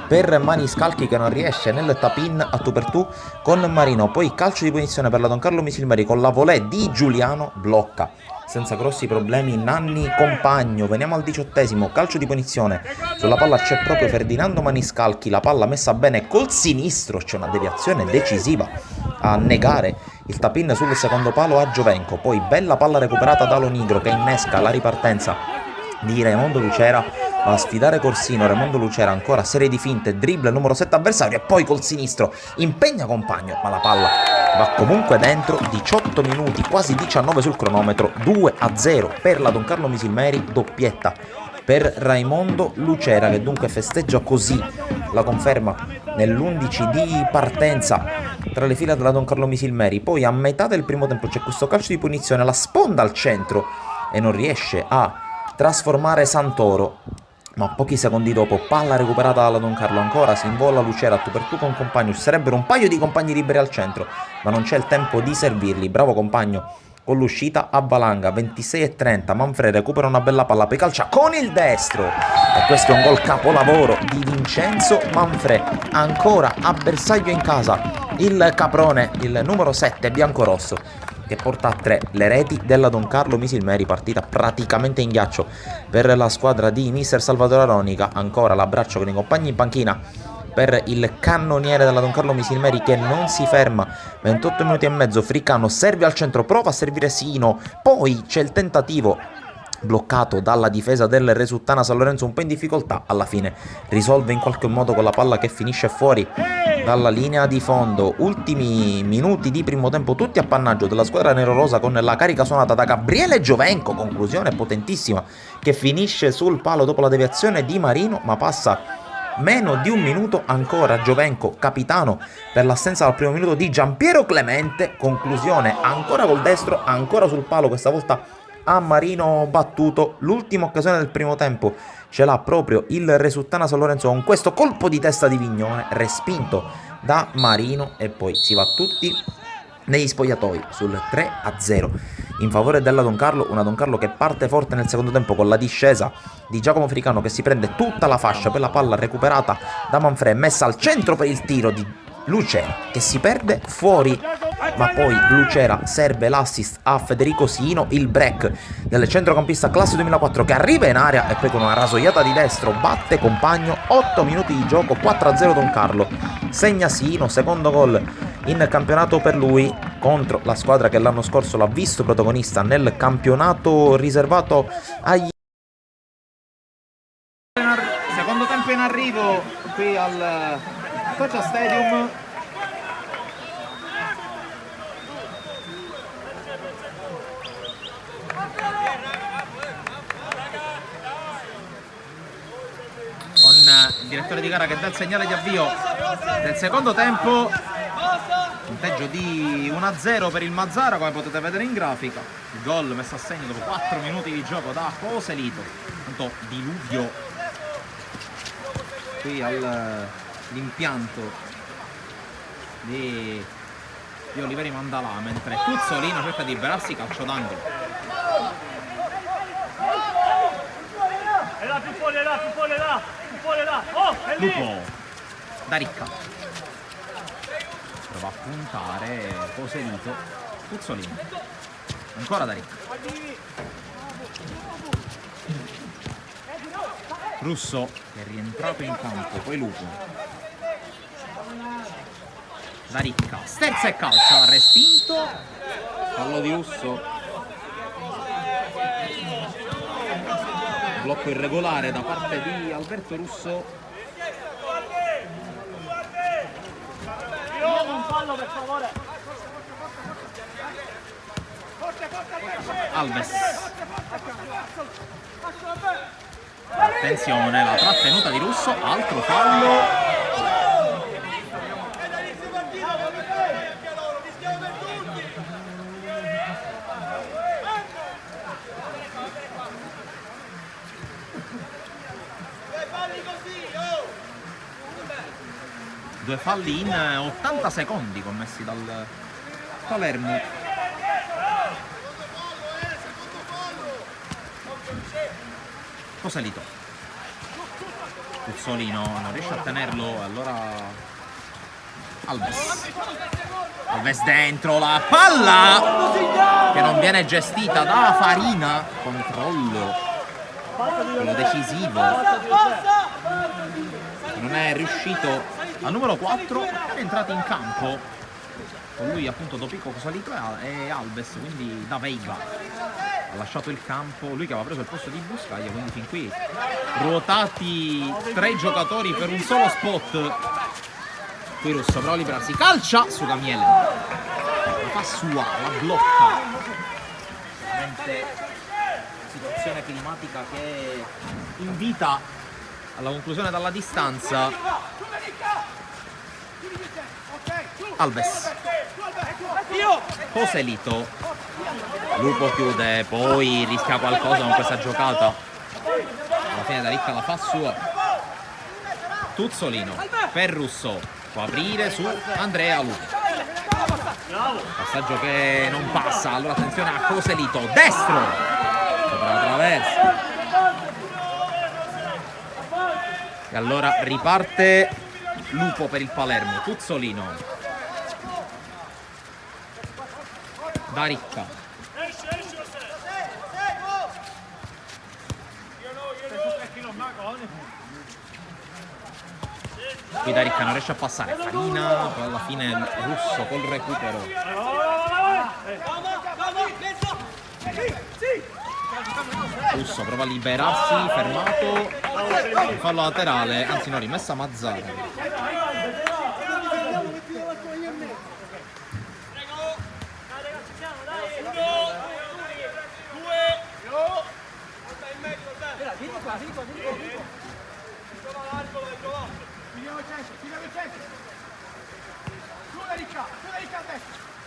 per Maniscalchi che non riesce nel tap-in a tu per tu con Marino. Poi calcio di punizione per la Don Carlo Misilmeri con la volée di Giuliano, blocca senza grossi problemi Nanni Compagno. Veniamo al 18esimo, calcio di punizione, sulla palla c'è proprio Ferdinando Maniscalchi, la palla messa bene col sinistro, c'è una deviazione decisiva a negare il tap-in sul secondo palo a Giovenco. Poi bella palla recuperata da Lonigro che innesca la ripartenza di Raimondo Lucera, va a sfidare Corsino, Raimondo Lucera ancora serie di finte, dribble numero 7 avversario e poi col sinistro impegna Compagno, ma la palla va comunque dentro. 18 minuti, quasi 19 sul cronometro, 2-0 per la Don Carlo Misilmeri, doppietta per Raimondo Lucera che dunque festeggia così la conferma nell'11 di partenza tra le fila della Don Carlo Misilmeri. Poi a metà del primo tempo c'è questo calcio di punizione, la sponda al centro e non riesce a trasformare Santoro, ma pochi secondi dopo palla recuperata dalla Don Carlo, ancora si invola Lucera a tu per tu con Compagno, ci sarebbero un paio di compagni liberi al centro ma non c'è il tempo di servirli. Bravo Compagno con l'uscita a valanga. 26:30, Manfred recupera una bella palla, poi calcia con il destro e questo è un gol capolavoro di Vincenzo Manfred. Ancora a bersaglio in casa il caprone, il numero 7 biancorosso, che porta a 3 le reti della Don Carlo Misilmeri, partita praticamente in ghiaccio per la squadra di mister Salvatore Aronica. Ancora l'abbraccio con i compagni in panchina per il cannoniere della Don Carlo Misilmeri che non si ferma. 28 minuti e mezzo, Fricano serve al centro, prova a servire Sino, poi c'è il tentativo bloccato dalla difesa del Resuttana San Lorenzo, un po' in difficoltà. Alla fine risolve in qualche modo con la palla che finisce fuori dalla linea di fondo. Ultimi minuti di primo tempo, tutti appannaggio della squadra nerorosa, con la carica suonata da Gabriele Giovenco, conclusione potentissima che finisce sul palo dopo la deviazione di Marino, ma passa meno di un minuto ancora. Giovenco, capitano per l'assenza dal primo minuto di Giampiero Clemente, conclusione ancora col destro, ancora sul palo, questa volta a Marino battuto. L'ultima occasione del primo tempo ce l'ha proprio il Resuttana San Lorenzo con questo colpo di testa di Vignone respinto da Marino, e poi si va tutti negli spogliatoi sul 3-0 in favore della Don Carlo. Una Don Carlo che parte forte nel secondo tempo con la discesa di Giacomo Fricano, che si prende tutta la fascia per la palla recuperata da Manfred, messa al centro per il tiro di Lucera, che si perde fuori, ma poi Lucera serve l'assist a Federico Sino. Il break del centrocampista classe 2004 che arriva in area e poi con una rasoiata di destro batte compagno. 8 minuti di gioco, 4-0 Don Carlo, segna Sino, secondo gol in campionato per lui contro la squadra che l'anno scorso l'ha visto protagonista nel campionato riservato agli... Secondo tempo in arrivo qui al Cocha Stadium. Con il direttore di gara che dà il segnale di avvio del secondo tempo. Punteggio di 1-0 per il Mazzara, come potete vedere in grafica. Il gol messo a segno dopo 4 minuti di gioco da Coselito. Tanto diluvio qui all'impianto di Oliveri Mandalà, mentre Puzzolino cerca di liberarsi, calcio d'angolo. È là, più fuori, è là, più fuori, è là, più fuori, è là. Oh, è lì! Lupo da Ricca prova a puntare Coselito. Puzzolino ancora da Ricca, Russo che è rientrato in campo, poi Lupo da Ricca, sterza e calcia, respinto, fallo di Russo, blocco irregolare da parte di Alberto Russo. Un fallo, per favore. Alves, attenzione, la trattenuta di Russo, altro fallo. Due falli in 80 secondi commessi dal Palermo. Coselito, Puzzolino non riesce a tenerlo, allora Alves dentro, la palla che non viene gestita da Farina, controllo, quello decisivo, non è riuscito al numero 4, è entrato in campo con lui appunto Dopico, Coselito e Alves, quindi da Veiga ha lasciato il campo, lui che aveva preso il posto di Buscaglia, quindi fin qui ruotati 3 giocatori per un solo spot. Qui Russo prova a liberarsi, calcia su Damiele, la fa sua, la blocca, veramente situazione climatica che invita alla conclusione dalla distanza. Alves, Coselito, Lupo chiude, poi rischia qualcosa con questa giocata, alla fine da Ricca la fa sua. Puzzolino per Russo, può aprire su Andrea Lupo, passaggio che non passa, allora attenzione a Coselito, destro sopra la traversa, e allora riparte Lupo per il Palermo. Puzzolino da Ricca, qui da Ricca non riesce a passare, Farina, poi alla fine il Russo col recupero Russo prova a liberarsi, fermato, fallo laterale, anzi no, rimessa Mazzara.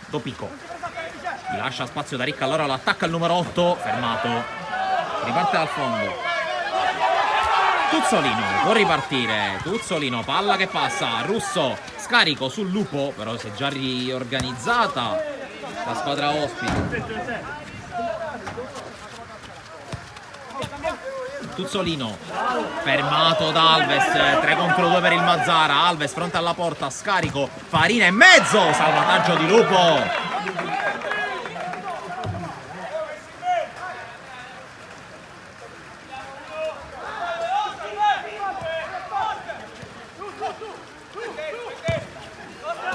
Dopico gli lascia spazio da Ricca, allora l'attacca il numero 8, fermato, riparte dal fondo. Tuzzolino può ripartire, Tuzzolino, palla che passa, Russo, scarico sul Lupo, però si è già riorganizzata la squadra ospite. Tuzzolino fermato da Alves, 3 contro 2 per il Mazzara. Alves fronte alla porta, scarico, Farina in mezzo, salvataggio di Lupo.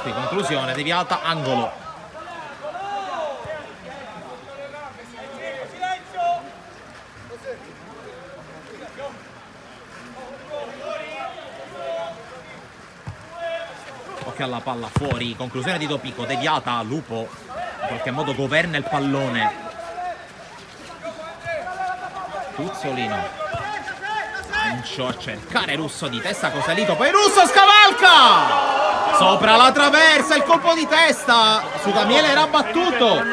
Qui conclusione, deviata, angolo. Alla palla fuori, conclusione di Dopico, deviata, Lupo in qualche modo governa il pallone. Tuzzolino, lancio a cercare Russo di testa, Coselito, poi Russo scavalca sopra la traversa, il colpo di testa su Damiele era battuto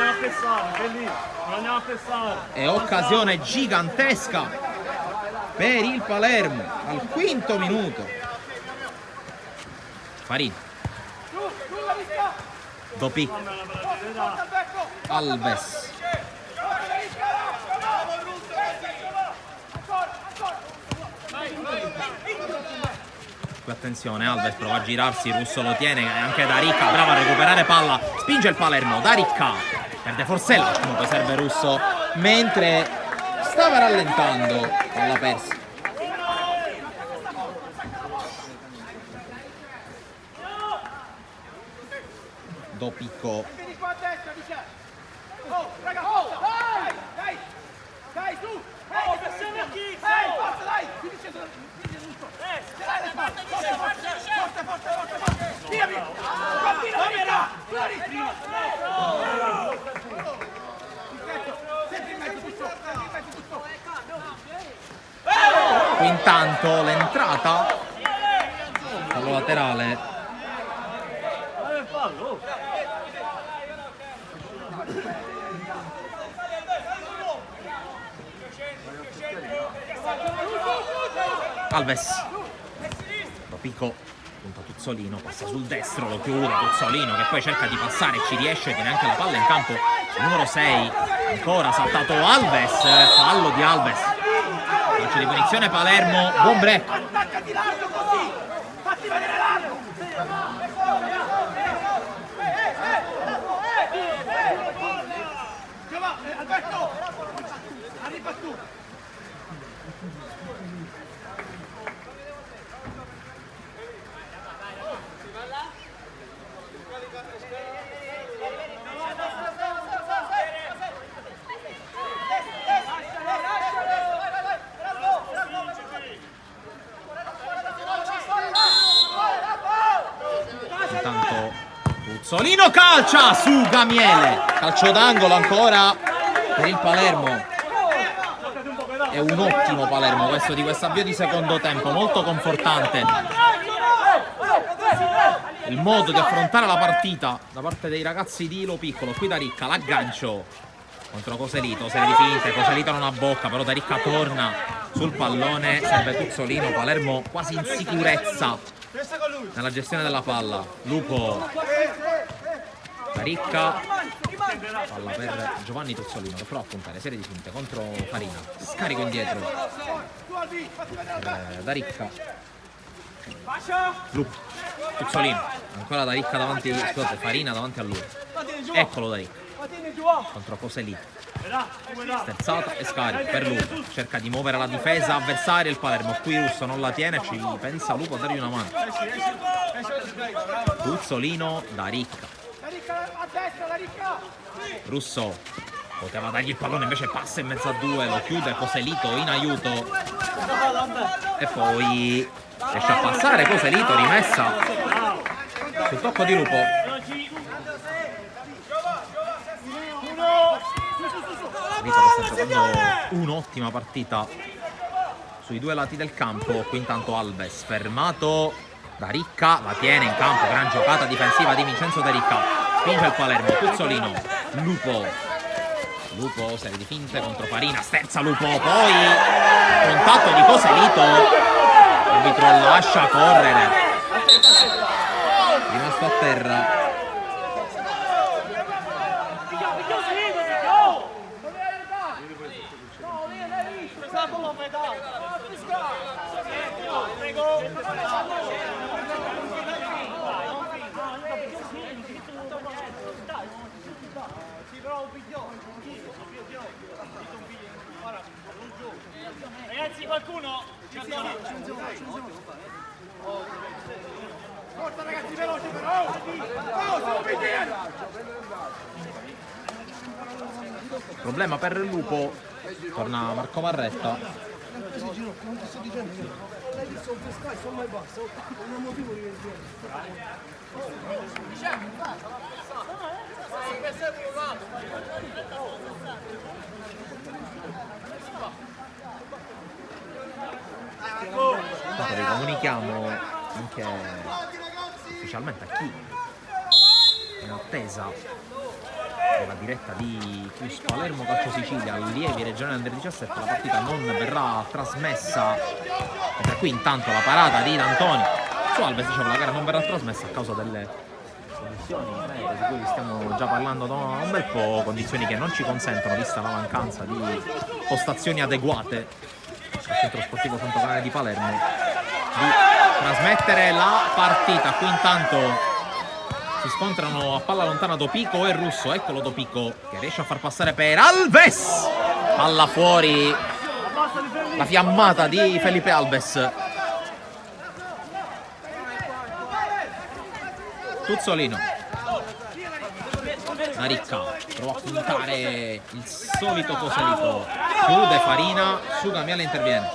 e occasione gigantesca per il Palermo al 5° minuto. Farina, Dopico, Alves, qui attenzione, Alves prova a girarsi, Russo lo tiene, anche da Ricca, bravo a recuperare palla, spinge il Palermo, da Ricca, perde Forsella, comunque serve Russo, mentre stava rallentando, l'ha persa. Dopico, qui intanto l'entrata, fallo laterale. Alves, Dopico, punta Tuzzolino, passa sul destro, lo chiude Tuzzolino che poi cerca di passare, ci riesce, tiene anche la palla in campo, il numero 6, ancora saltato Alves, fallo di Alves, calcio di punizione Palermo, buon break. Attaccati largo così, fatti vedere largo. Alberto, arriva tu. Intanto Tuzzolino calcia su Gamiele, calcio d'angolo ancora per il Palermo. È un ottimo Palermo questo di questo avvio di secondo tempo, molto confortante il modo di affrontare la partita da parte dei ragazzi di Ilo Piccolo. Qui da Ricca, l'aggancio contro Coselito, serie di finte, Coselito non ha bocca, però da Ricca torna sul pallone, serve Tuzzolino, Palermo quasi in sicurezza nella gestione della palla. Lupo, da Ricca, palla per Giovanni Tuzzolino che prova a puntare, serie di finte contro Farina, scarico indietro da Ricca, Lupo, Tuzzolino, ancora da Ricca davanti, scusate, Farina davanti a lui, eccolo da Ricca contro Coselito, sterzata e scarico per Lupo, cerca di muovere la difesa avversaria il Palermo, qui Russo non la tiene, ci pensa Lupo a dargli una mano. Tuzzolino da Ricca, Russo Poteva dargli il pallone, invece passa in mezzo a due, lo chiude Coselito in aiuto. E poi riesce a passare Coselito, rimessa sul tocco di Lupo. Vito che sta giocando un'ottima partita sui due lati del campo. Qui intanto Alves fermato da Ricca, la tiene in campo, gran giocata difensiva di Vincenzo De Ricca, spinge il Palermo, Tuzzolino, Lupo, serie di finte contro Farina, sterza Lupo, poi contatto di Coselito, l'arbitro lascia correre, rimasto a terra. Ragazzi, qualcuno? Forza ragazzi, veloci però! Problema per il Lupo, torna Marco Marretta. Vi comunichiamo anche ufficialmente a chi è in attesa della diretta di Chius Palermo Calcio Sicilia allievi regionale Under 17. La partita non verrà trasmessa, mentre qui intanto la parata di D'Antoni su Alves, diciamo, la gara non verrà trasmessa a causa delle condizioni di cui vi stiamo già parlando da un bel po', condizioni che non ci consentono, vista la mancanza di postazioni adeguate al centro sportivo Santo Canale di Palermo, di trasmettere la partita. Qui intanto si scontrano a palla lontana Dopico e Russo. Eccolo Dopico che riesce a far passare per Alves, palla fuori, la fiammata di Felipe Alves. Tuzzolino, Naricca prova a puntare il solito Coselito, chiude Farina, Sugamiele interviene.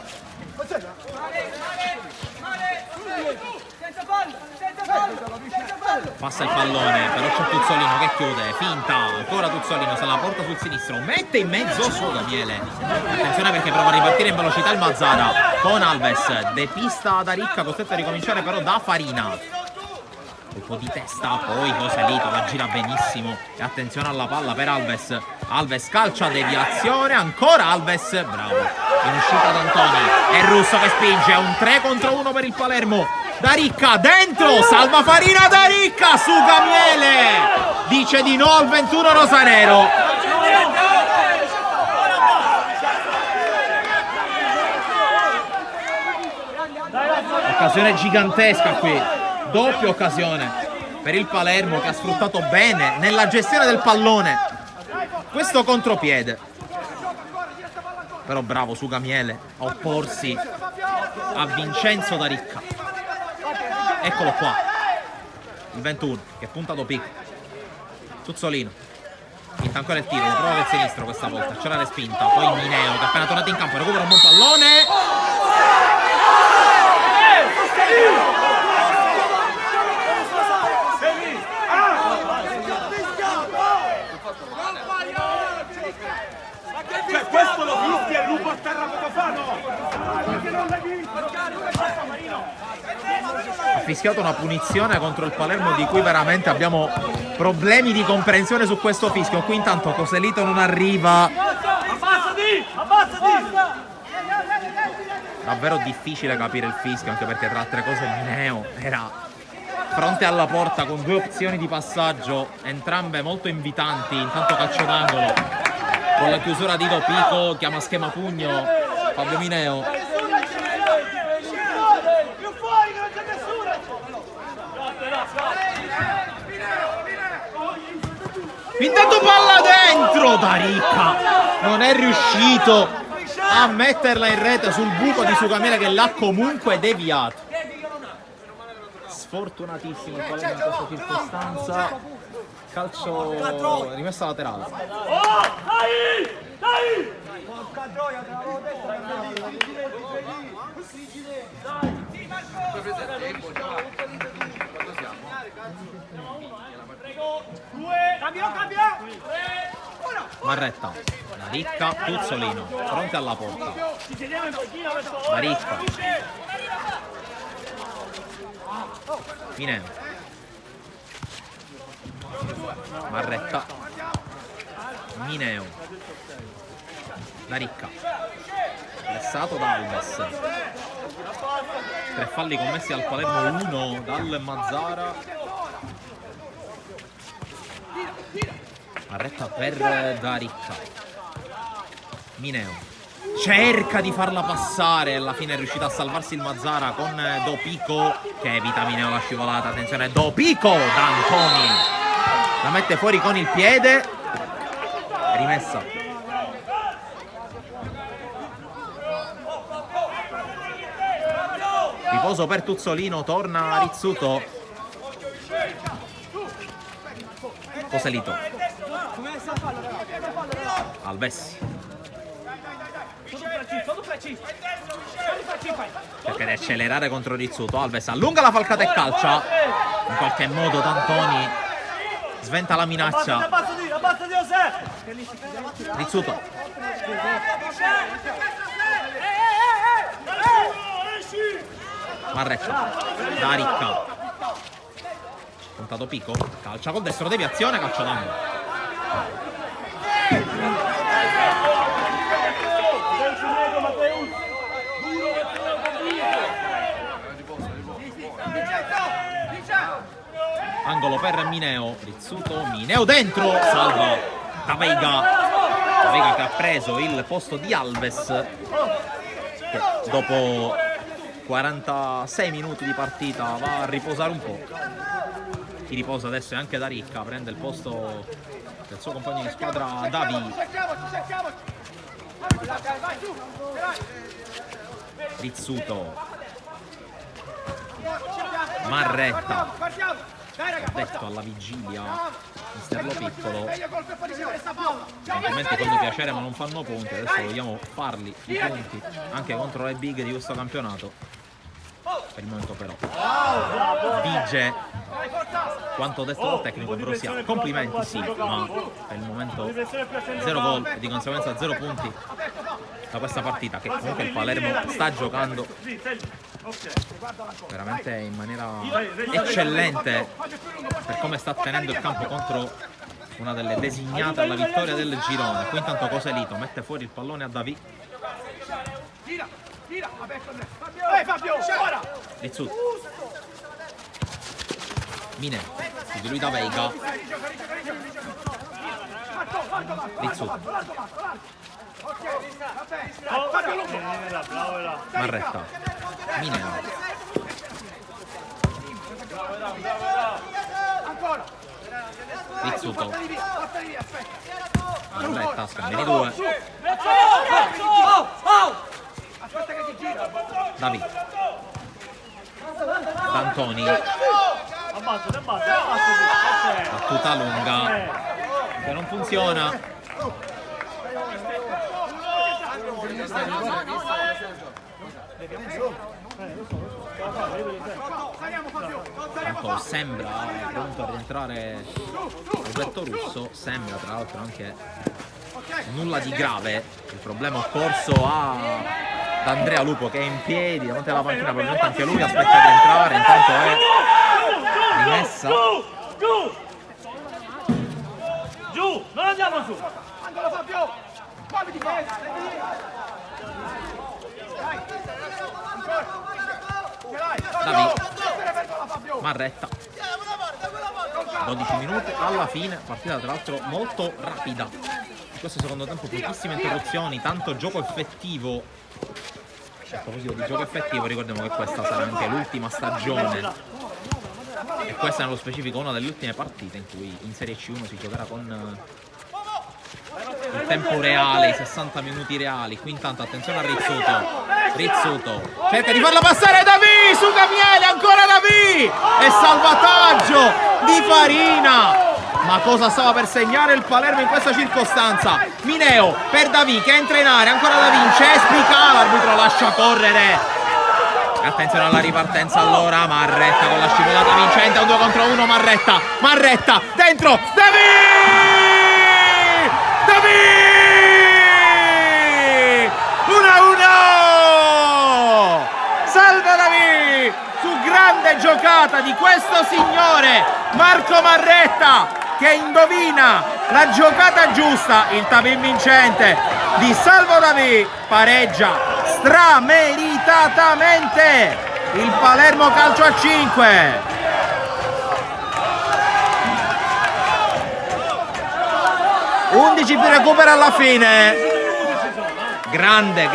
Passa il pallone, però c'è Tuzzolino che chiude, finta, ancora Tuzzolino, se la porta sul sinistro, mette in mezzo Sugamiele. Attenzione perché prova a ripartire in velocità il Mazzara con Alves, depista da Ricca, costretto a ricominciare però da Farina. Colpo di testa, poi Coselito la gira benissimo e attenzione alla palla per Alves. Alves calcia, deviazione, ancora Alves, bravo, in uscita D'Antoni, è Russo che spinge, un 3 contro 1 per il Palermo. Da Ricca dentro, salva Farina, Da Ricca, Sugamiele dice di no al 21 rosanero. Occasione gigantesca qui, doppia occasione per il Palermo che ha sfruttato bene nella gestione del pallone questo contropiede, però bravo Sugamiele a opporsi a Vincenzo Da Ricca. Eccolo qua il 21 che punta Dopico, Tuzzolino finta ancora il tiro, lo prova del sinistro questa volta, c'è la respinta, poi Mineo che è appena tornato in campo recupera un buon pallone. Questo lo fischia il Lupo a terra poco fa, Ha fischiato una punizione contro il Palermo di cui veramente abbiamo problemi di comprensione su questo fischio. Qui intanto Coselito non arriva. Abbassati! Davvero difficile capire il fischio, anche perché tra altre cose Mineo era fronte alla porta con due opzioni di passaggio, entrambe molto invitanti. Intanto calcio d'angolo con la chiusura di Dopico, chiama schema pugno Fabio Mineo. Intanto palla dentro, Da Ricca non è riuscito a metterla in rete sul buco di Sugamiele che l'ha comunque deviato. sfortunatissimo il Palermo in questa circostanza. Calcio rimessa laterale. Oh, dai! Dai! Marretta, la ricca, Tuzzolino, pronti alla porta. La ricca. Mineo. Marretta. Mineo. La ricca. Pressato da Alves. 3 falli commessi al Palermo, 1 dal Mazzara. Marretta per Daricca. Mineo cerca di farla passare, alla fine è riuscita a salvarsi il Mazzara con Dopico che evita Mineo la scivolata. Attenzione, Dopico da Antoni, la mette fuori con il piede, rimessa. Riposo per Tuzzolino, torna Rizzuto. Coselito. Alves. Cerca di accelerare contro Rizzuto. Alves allunga la falcata e calcia. In qualche modo D'Antoni sventa la minaccia. Rizzuto. Marretta. Daricca. Puntato Pico. Calcia col destro, deviazione, calcio d'angolo. Angolo per Mineo. Rizzuto. Mineo dentro. Salva da Veiga. Veiga che ha preso il posto di Alves, che dopo 46 minuti di partita va a riposare un po'. Chi riposa adesso è anche Daricca, prende il posto del suo compagno di squadra Davi. Rizzuto. Marretta. Ha detto alla vigilia mister Lo Piccolo, evidentemente fanno piacere ma non fanno punti, adesso vogliamo farli i punti anche contro le big di questo campionato. Per il momento però vige quanto detto dal tecnico Brosia. Complimenti sì, ma per il momento 0 gol e di conseguenza 0 punti da questa partita, che comunque il Palermo sta giocando veramente in maniera eccellente per come sta tenendo il campo contro una delle designate alla vittoria del girone. Qui intanto Coselito mette fuori il pallone a Davi. Rizzuto. Mineo, di lui da Veiga. Rizzuto. Marretta. Mineo. Rizzuto. Marretta, scambiano i 2. Davi. D'Antoni. Battuta lunga che non funziona. Tanto sembra pronto a rientrare Roberto Russo, sembra tra l'altro anche nulla di grave. Il problema occorso ad Andrea Lupo che è in piedi davanti alla panchina, probabilmente anche lui aspetta di entrare, intanto è rimessa. Giù, non andiamo su. Davi. Marretta. 12 minuti alla fine, partita tra l'altro molto rapida. In questo secondo tempo pochissime interruzioni, tanto gioco effettivo. A proposito di gioco effettivo, ricordiamo che questa sarà anche l'ultima stagione e questa nello specifico una delle ultime partite in cui in Serie C1 si giocherà con il tempo reale, i 60 minuti reali. Qui intanto attenzione a Rizzuto cerca di farla passare Davi su Damiele, ancora Davi e salvataggio di Farina. Ma cosa stava per segnare il Palermo in questa circostanza? Mineo per Davi che entra in area, ancora Davi, Cespica, l'arbitro lascia correre. Attenzione alla ripartenza allora, Marretta con la scivolata vincente, un 2 contro 1, Marretta, dentro, Davi! 1-1! Salva Davi su grande giocata di questo signore Marco Marretta, che indovina la giocata giusta. Il tap-in vincente di Salvo Davi pareggia strameritatamente il Palermo calcio a 5. 11 più recupero alla fine. Grande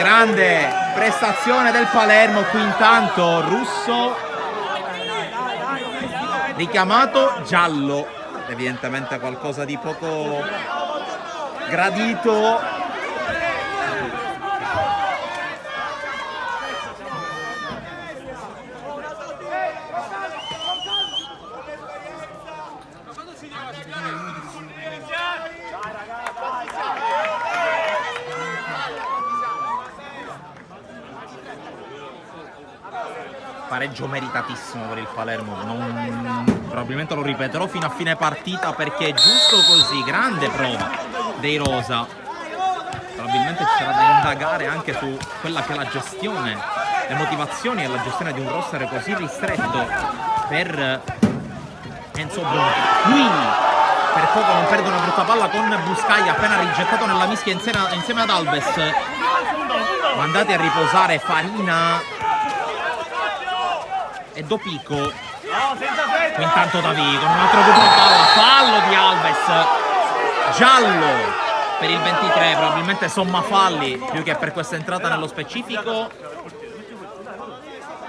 prestazione del Palermo. Qui intanto Russo richiamato giallo, evidentemente qualcosa di poco gradito. Pareggio meritatissimo per il Palermo, probabilmente lo ripeterò fino a fine partita perché è giusto così. Grande prova dei rosa. Probabilmente ci sarà da indagare anche su quella che è la gestione, le motivazioni e la gestione di un roster così ristretto per Enzo Bruno. Qui per poco non perde una brutta palla con Buscaglia appena rigettato nella mischia insieme ad Alves. Mandati a riposare Farina e Dopico. Qui intanto Davi con un altro duplo palla, fallo di Alves, giallo per il 23, probabilmente somma falli più che per questa entrata nello specifico.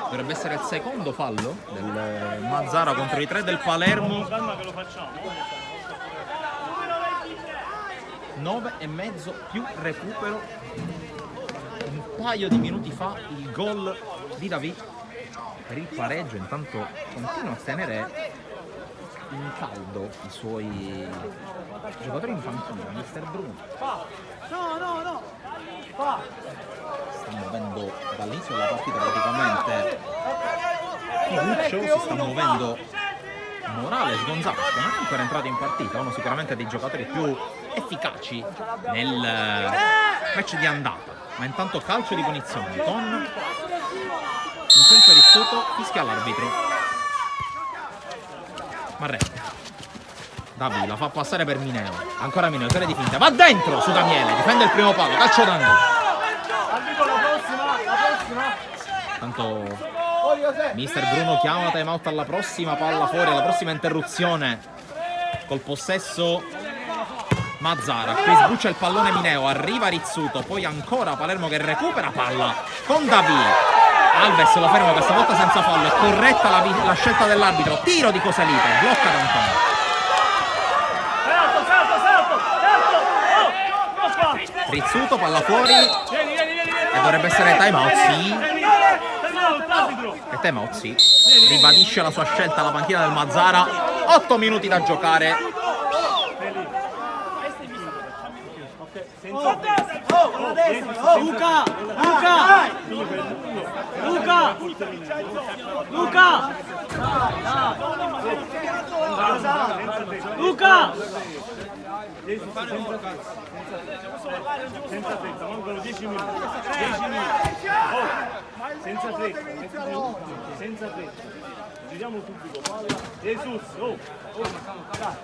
Dovrebbe essere il secondo fallo del Mazzara contro i 3 del Palermo. 9,5 più recupero. Un paio di minuti fa il gol di Davi per il pareggio. Intanto continua a tenere in caldo i suoi giocatori in panchina. Mister Bruno sta muovendo dall'inizio della partita praticamente. Fiduccio si sta muovendo, Morales, Gonzalez che non è ancora entrato in partita, uno sicuramente dei giocatori più efficaci nel match di andata. Ma intanto calcio di punizione con Vincenzo Rizzuto, fischia l'arbitro. Marretta, Davi la fa passare per Mineo, ancora Mineo, serie di finta, va dentro su Damiele, difende il primo palo, calcio d'angolo. Tanto Mister Bruno chiama time out alla prossima palla fuori, alla prossima interruzione col possesso Mazzara. Qui sbuccia il pallone Mineo, arriva Rizzuto, poi ancora Palermo che recupera palla con Davi. Alves lo ferma questa volta senza fallo, è corretta la scelta dell'arbitro, tiro di Cosalite, blocca D'Antoni. Rizzuto, palla fuori e dovrebbe essere time out, sì. E time out, sì. Ribadisce la sua scelta alla panchina del Mazzara. 8 minuti da giocare. Luca! Senza fretta, mancano 10 minuti. 10 minuti. Oh, senza fretta, senza fretta. Giriamo subito, palla. Jesus, oh, dai.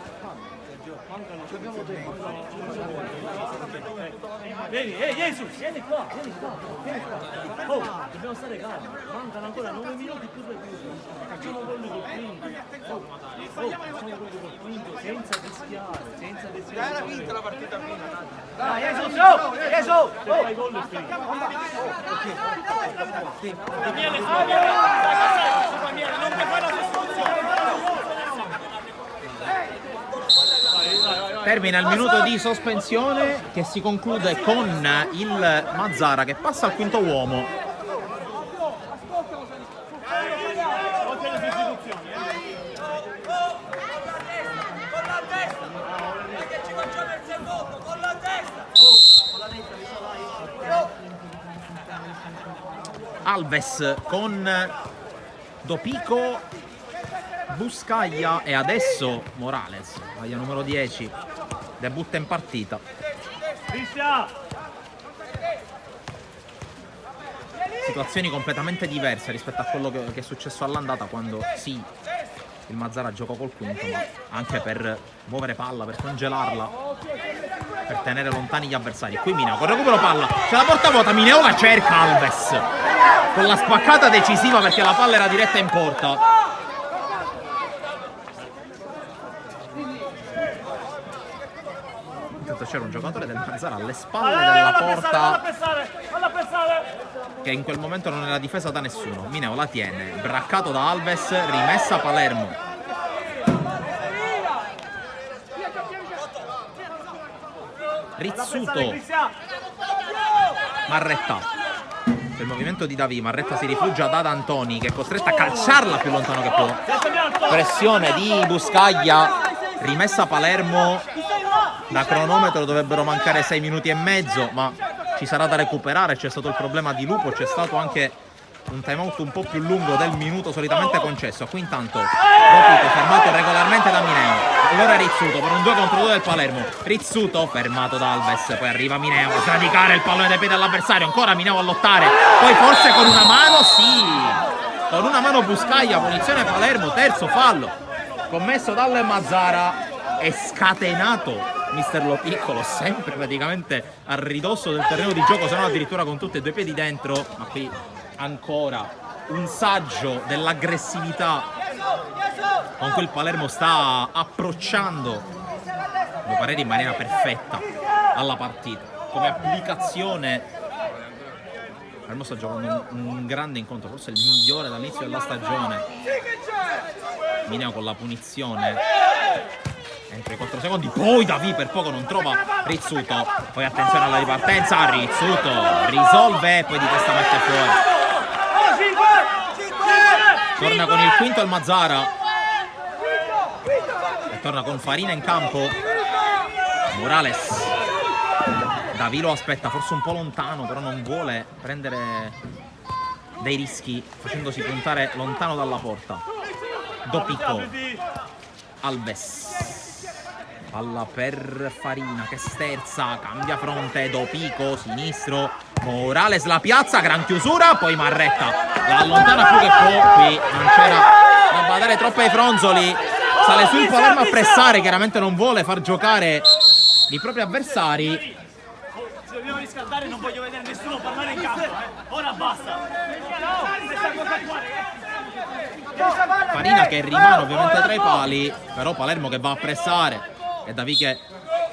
Mancano, abbiamo tempo. Vieni, Jesus, vieni qua. Oh, dobbiamo stare calmi. Mancano ancora 9 minuti più recupero. Facciamo gol col quinto. Facciamo gol col quinto senza rischiare, Era vinta la partita prima. Dai, Jesus! Fai gol e finito. Damiele, non puoi fare la sostituzione. Termina il minuto di sospensione che si conclude con il Mazzara che passa al quinto uomo. Alves con Dopico, Buscaglia e adesso Morales, maglia numero 10, debutta in partita. Situazioni completamente diverse rispetto a quello che è successo all'andata, quando sì, il Mazzara giocò col quinto, ma anche per muovere palla, per congelarla, per tenere lontani gli avversari. Qui Mineo con recupero palla, c'è la porta vuota, Mineo la cerca Alves con la spaccata decisiva perché la palla era diretta in porta. Intanto c'era un giocatore del Mazzara alle spalle della porta che in quel momento non era difesa da nessuno. Mineo la tiene, braccato da Alves, rimessa Palermo. Rizzuto, Marretta. Il movimento di Davi, Marretta si rifugia da D'Antoni che è costretto a calciarla più lontano che può. Pressione di Buscaglia, rimessa Palermo. Da cronometro dovrebbero mancare 6 minuti e mezzo, ma ci sarà da recuperare. C'è stato il problema di Lupo, c'è stato anche un timeout un po' più lungo del minuto solitamente concesso. Qui intanto Dopico fermato regolarmente da Mineo, allora Rizzuto per un 2 contro 2 del Palermo. Rizzuto fermato da Alves, poi arriva Mineo a sradicare il pallone dai piedi all'avversario, ancora Mineo a lottare, poi forse con una mano, sì, con una mano Buscaglia, punizione Palermo, terzo fallo commesso dal Mazzara. È scatenato mister Lo Piccolo, sempre praticamente a ridosso del terreno di gioco, se non addirittura con tutti e due i piedi dentro. Ma qui ancora un saggio dell'aggressività con cui il Palermo sta approcciando, a mio parere in maniera perfetta, alla partita. Come applicazione Palermo sta giocando un grande incontro, forse il migliore dall'inizio della stagione. Mineo con la punizione entro i 4 secondi, poi Davi per poco non trova Rizzuto, poi attenzione alla ripartenza, Rizzuto risolve, poi di testa mette fuori. Torna con il quinto il Mazzara e torna con Farina in campo. Morales, Davi lo aspetta, forse un po' lontano, però non vuole prendere dei rischi facendosi puntare lontano dalla porta. Dopico, Alves, palla per Farina che sterza, cambia fronte, Dopico, sinistro, Morales la piazza, gran chiusura, poi Marretta la allontana più che può, qui non c'era da badare troppo ai fronzoli, sale sul Palermo a pressare, chiaramente non vuole far giocare i propri avversari. Se dobbiamo riscaldare non voglio vedere nessuno parlare in campo, ora basta. Farina che rimane ovviamente tra i pali, però Palermo che va a pressare e Davi che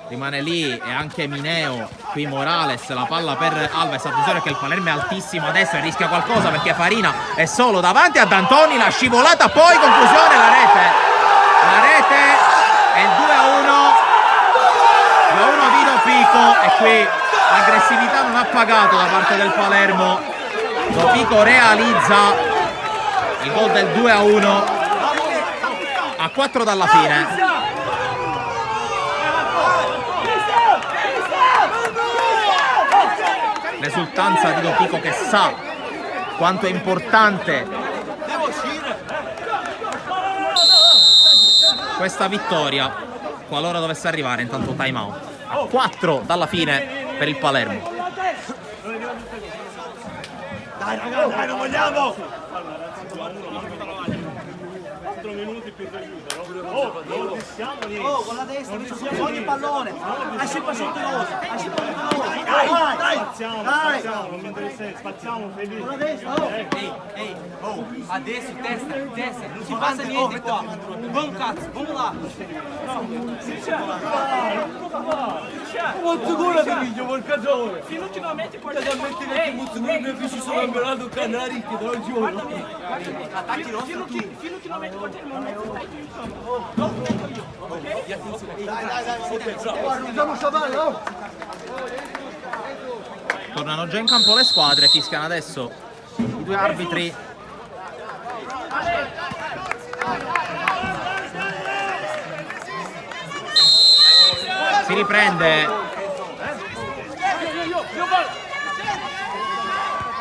rimane lì, e anche Mineo. Qui Morales, la palla per Alves, attenzione che il Palermo è altissimo adesso e rischia qualcosa perché Farina è solo davanti a D'Antoni, la scivolata, poi conclusione, la rete è il 2-1 di Dopico, e qui l'aggressività non ha pagato da parte del Palermo. Dopico realizza il gol del 2-1 a 4 dalla fine. L'esultanza di Dopico che sa quanto è importante questa vittoria qualora dovesse arrivare. Intanto time out a 4 dalla fine per il Palermo. Dai ragazzi, dai, non vogliamo! 4 minuti più d'aiuto, no? Non siamo lì. Con la destra, ogni pallone. Lasci il sotto l'osso. Dai, Spaziamo, non mi interessa, spaziamo, felici. Adesso testa, non si passa niente qua. Vamos cazzo, vamos lá. Quanto gola figlio, porca gioia. Fino ultimamente pode Da mettere che Muzzolini mi fece solo ammirato Canari che da oggi giorno. attacchi rosso tu. Fino ultimamente pode il momento stai tu in campo. Non metto io, ok? Tornano già in campo le squadre, fischiano adesso i due arbitri. Si riprende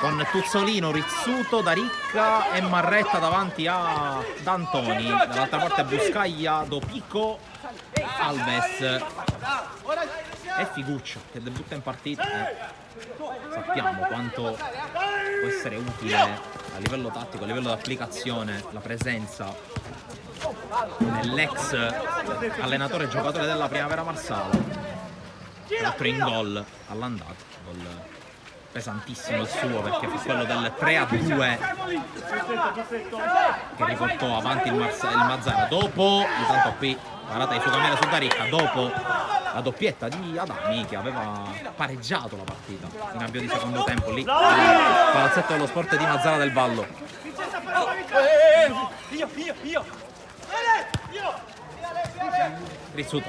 con Tuzzolino, Rizzuto, Daricca e Marretta davanti a D'Antoni. Dall'altra parte Buscaglia, Dopico, Alves e Figuccio che debutta in partita. Sappiamo quanto può essere utile a livello tattico, a livello di applicazione, la presenza dell'ex allenatore e giocatore della Primavera Marsala. Tra l'altro in gol all'andata, gol pesantissimo il suo perché fu quello del 3-2 che riportò avanti il Mazzara. Dopo, intanto qui parata di Sucamele su Daricca, dopo la doppietta di Adami che aveva pareggiato la partita in avvio di secondo tempo lì al palazzetto dello sport di Mazzara del Vallo. Rizzuto,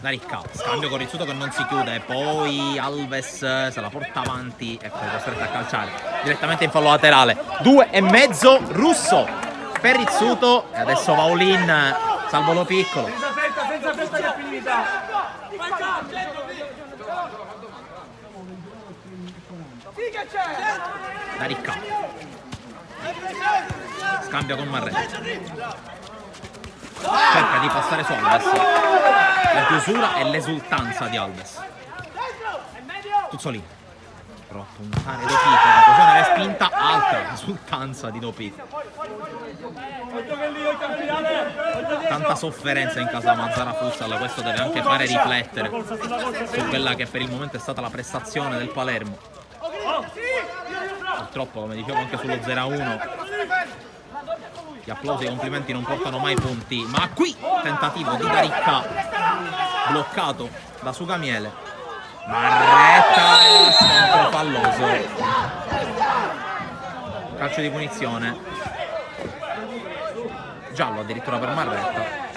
Daricca, scambio con Rizzuto che non si chiude, poi Alves se la porta avanti e poi è costretto a calciare direttamente in fallo laterale. 2,5 Russo per Rizzuto e adesso va all-in, salvo lo piccolo. Senza festa di affinità. Daricca, scambio con Marretta, cerca di passare su Alves, la chiusura e l'esultanza di Alves. Tuzzolino, però puntare Dopico, la conclusione respinta, altra esultanza di Dopico. Tanta sofferenza in casa Mazzara Futsal, questo deve anche fare riflettere su quella che per il momento è stata la prestazione del Palermo. Purtroppo, come dicevo anche sullo 0-1, gli applausi e i complimenti non portano mai punti, ma qui tentativo di Daricca bloccato da Sucamiele. Marretta, scontro falloso, calcio di punizione, giallo addirittura per Marretta.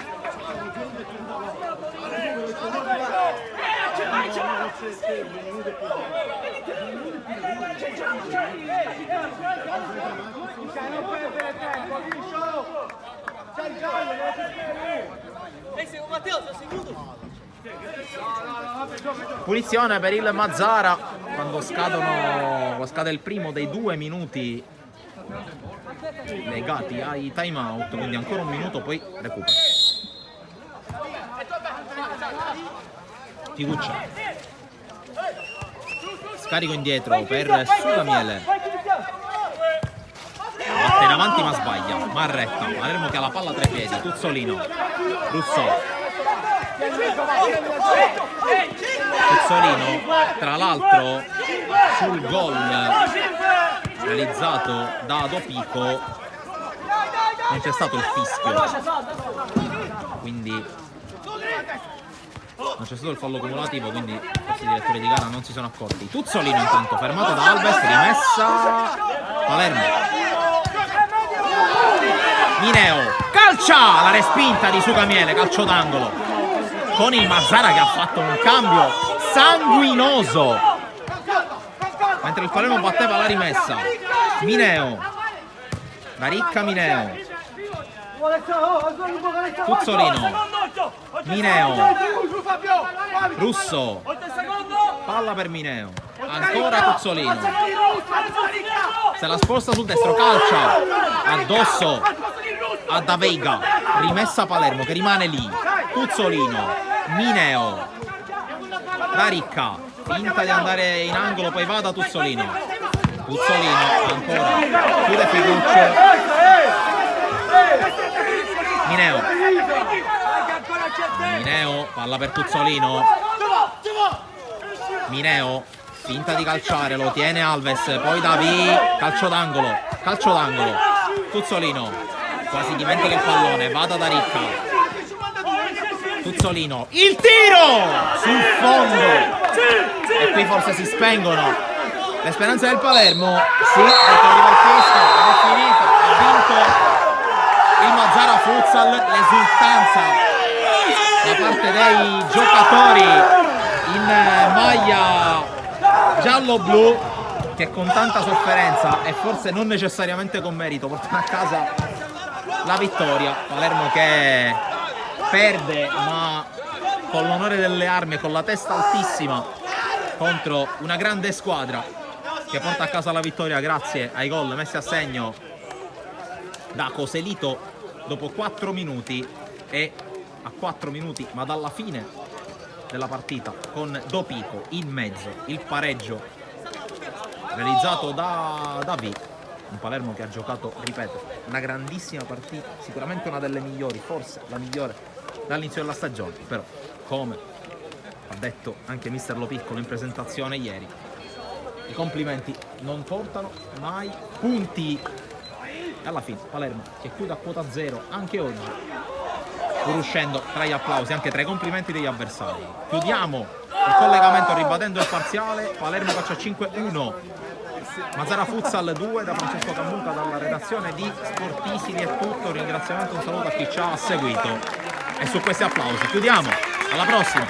Punizione per il Mazzara quando scade il primo dei 2 minuti legati ai time out, quindi ancora un minuto poi recupero. Figuccia, scarico indietro per Sucamiele, batte in avanti ma sbaglia. Marretta, Palermo che ha la palla tra i piedi. Tuzzolino, Russo, Tuzzolino tra l'altro sul gol realizzato da Dopico non c'è stato il fischio, quindi non c'è stato il fallo cumulativo, quindi questi direttori di gara non si sono accorti. Tuzzolino intanto fermato da Alves, rimessa Palermo. Mineo calcia, la respinta di Sucamiele, calcio d'angolo con il Mazzara che ha fatto un cambio sanguinoso mentre il Palermo batteva la rimessa. Mineo, Daricca, Mineo, Tuzzolino, Mineo, Russo, palla per Mineo, ancora Tuzzolino, se la sposta sul destro, calcia addosso a Da Veiga, rimessa Palermo che rimane lì. Tuzzolino, Mineo, Daricca, finta di andare in angolo, poi va da Tuzzolino, ancora, chiude Figuccio, Mineo, palla per Tuzzolino, Mineo, finta di calciare, lo tiene Alves, poi Davi, calcio d'angolo, Tuzzolino, quasi dimentica il pallone, va da Ricca, Tuzzolino, il tiro sul fondo, e qui forse si spengono le speranze del Palermo. Sì, perché arriva il fischio, ed è finita, ha vinto il Mazzara Futsal, l'esultanza da parte dei giocatori in maglia giallo-blu, che con tanta sofferenza e forse non necessariamente con merito portano a casa la vittoria. Palermo che perde, ma con l'onore delle armi e con la testa altissima contro una grande squadra che porta a casa la vittoria grazie ai gol messi a segno da Coselito dopo 4 minuti e a 4 minuti ma dalla fine della partita, con Dopico in mezzo, il pareggio realizzato da Davi. Un Palermo che ha giocato, ripeto, una grandissima partita, sicuramente una delle migliori, forse la migliore dall'inizio della stagione, però come ha detto anche mister Lopiccolo in presentazione ieri, i complimenti non portano mai punti. E alla fine Palermo che chiude a quota 0 anche oggi, pur uscendo tra gli applausi, anche tra i complimenti degli avversari. Chiudiamo il collegamento ribadendo il parziale: Palermo Caccia 5-1, Mazzara Futsal 2. Da Francesco Cammuta, dalla redazione di Sportisili è tutto. Un ringraziamento, un saluto a chi ci ha seguito, e su questi applausi chiudiamo. Alla prossima.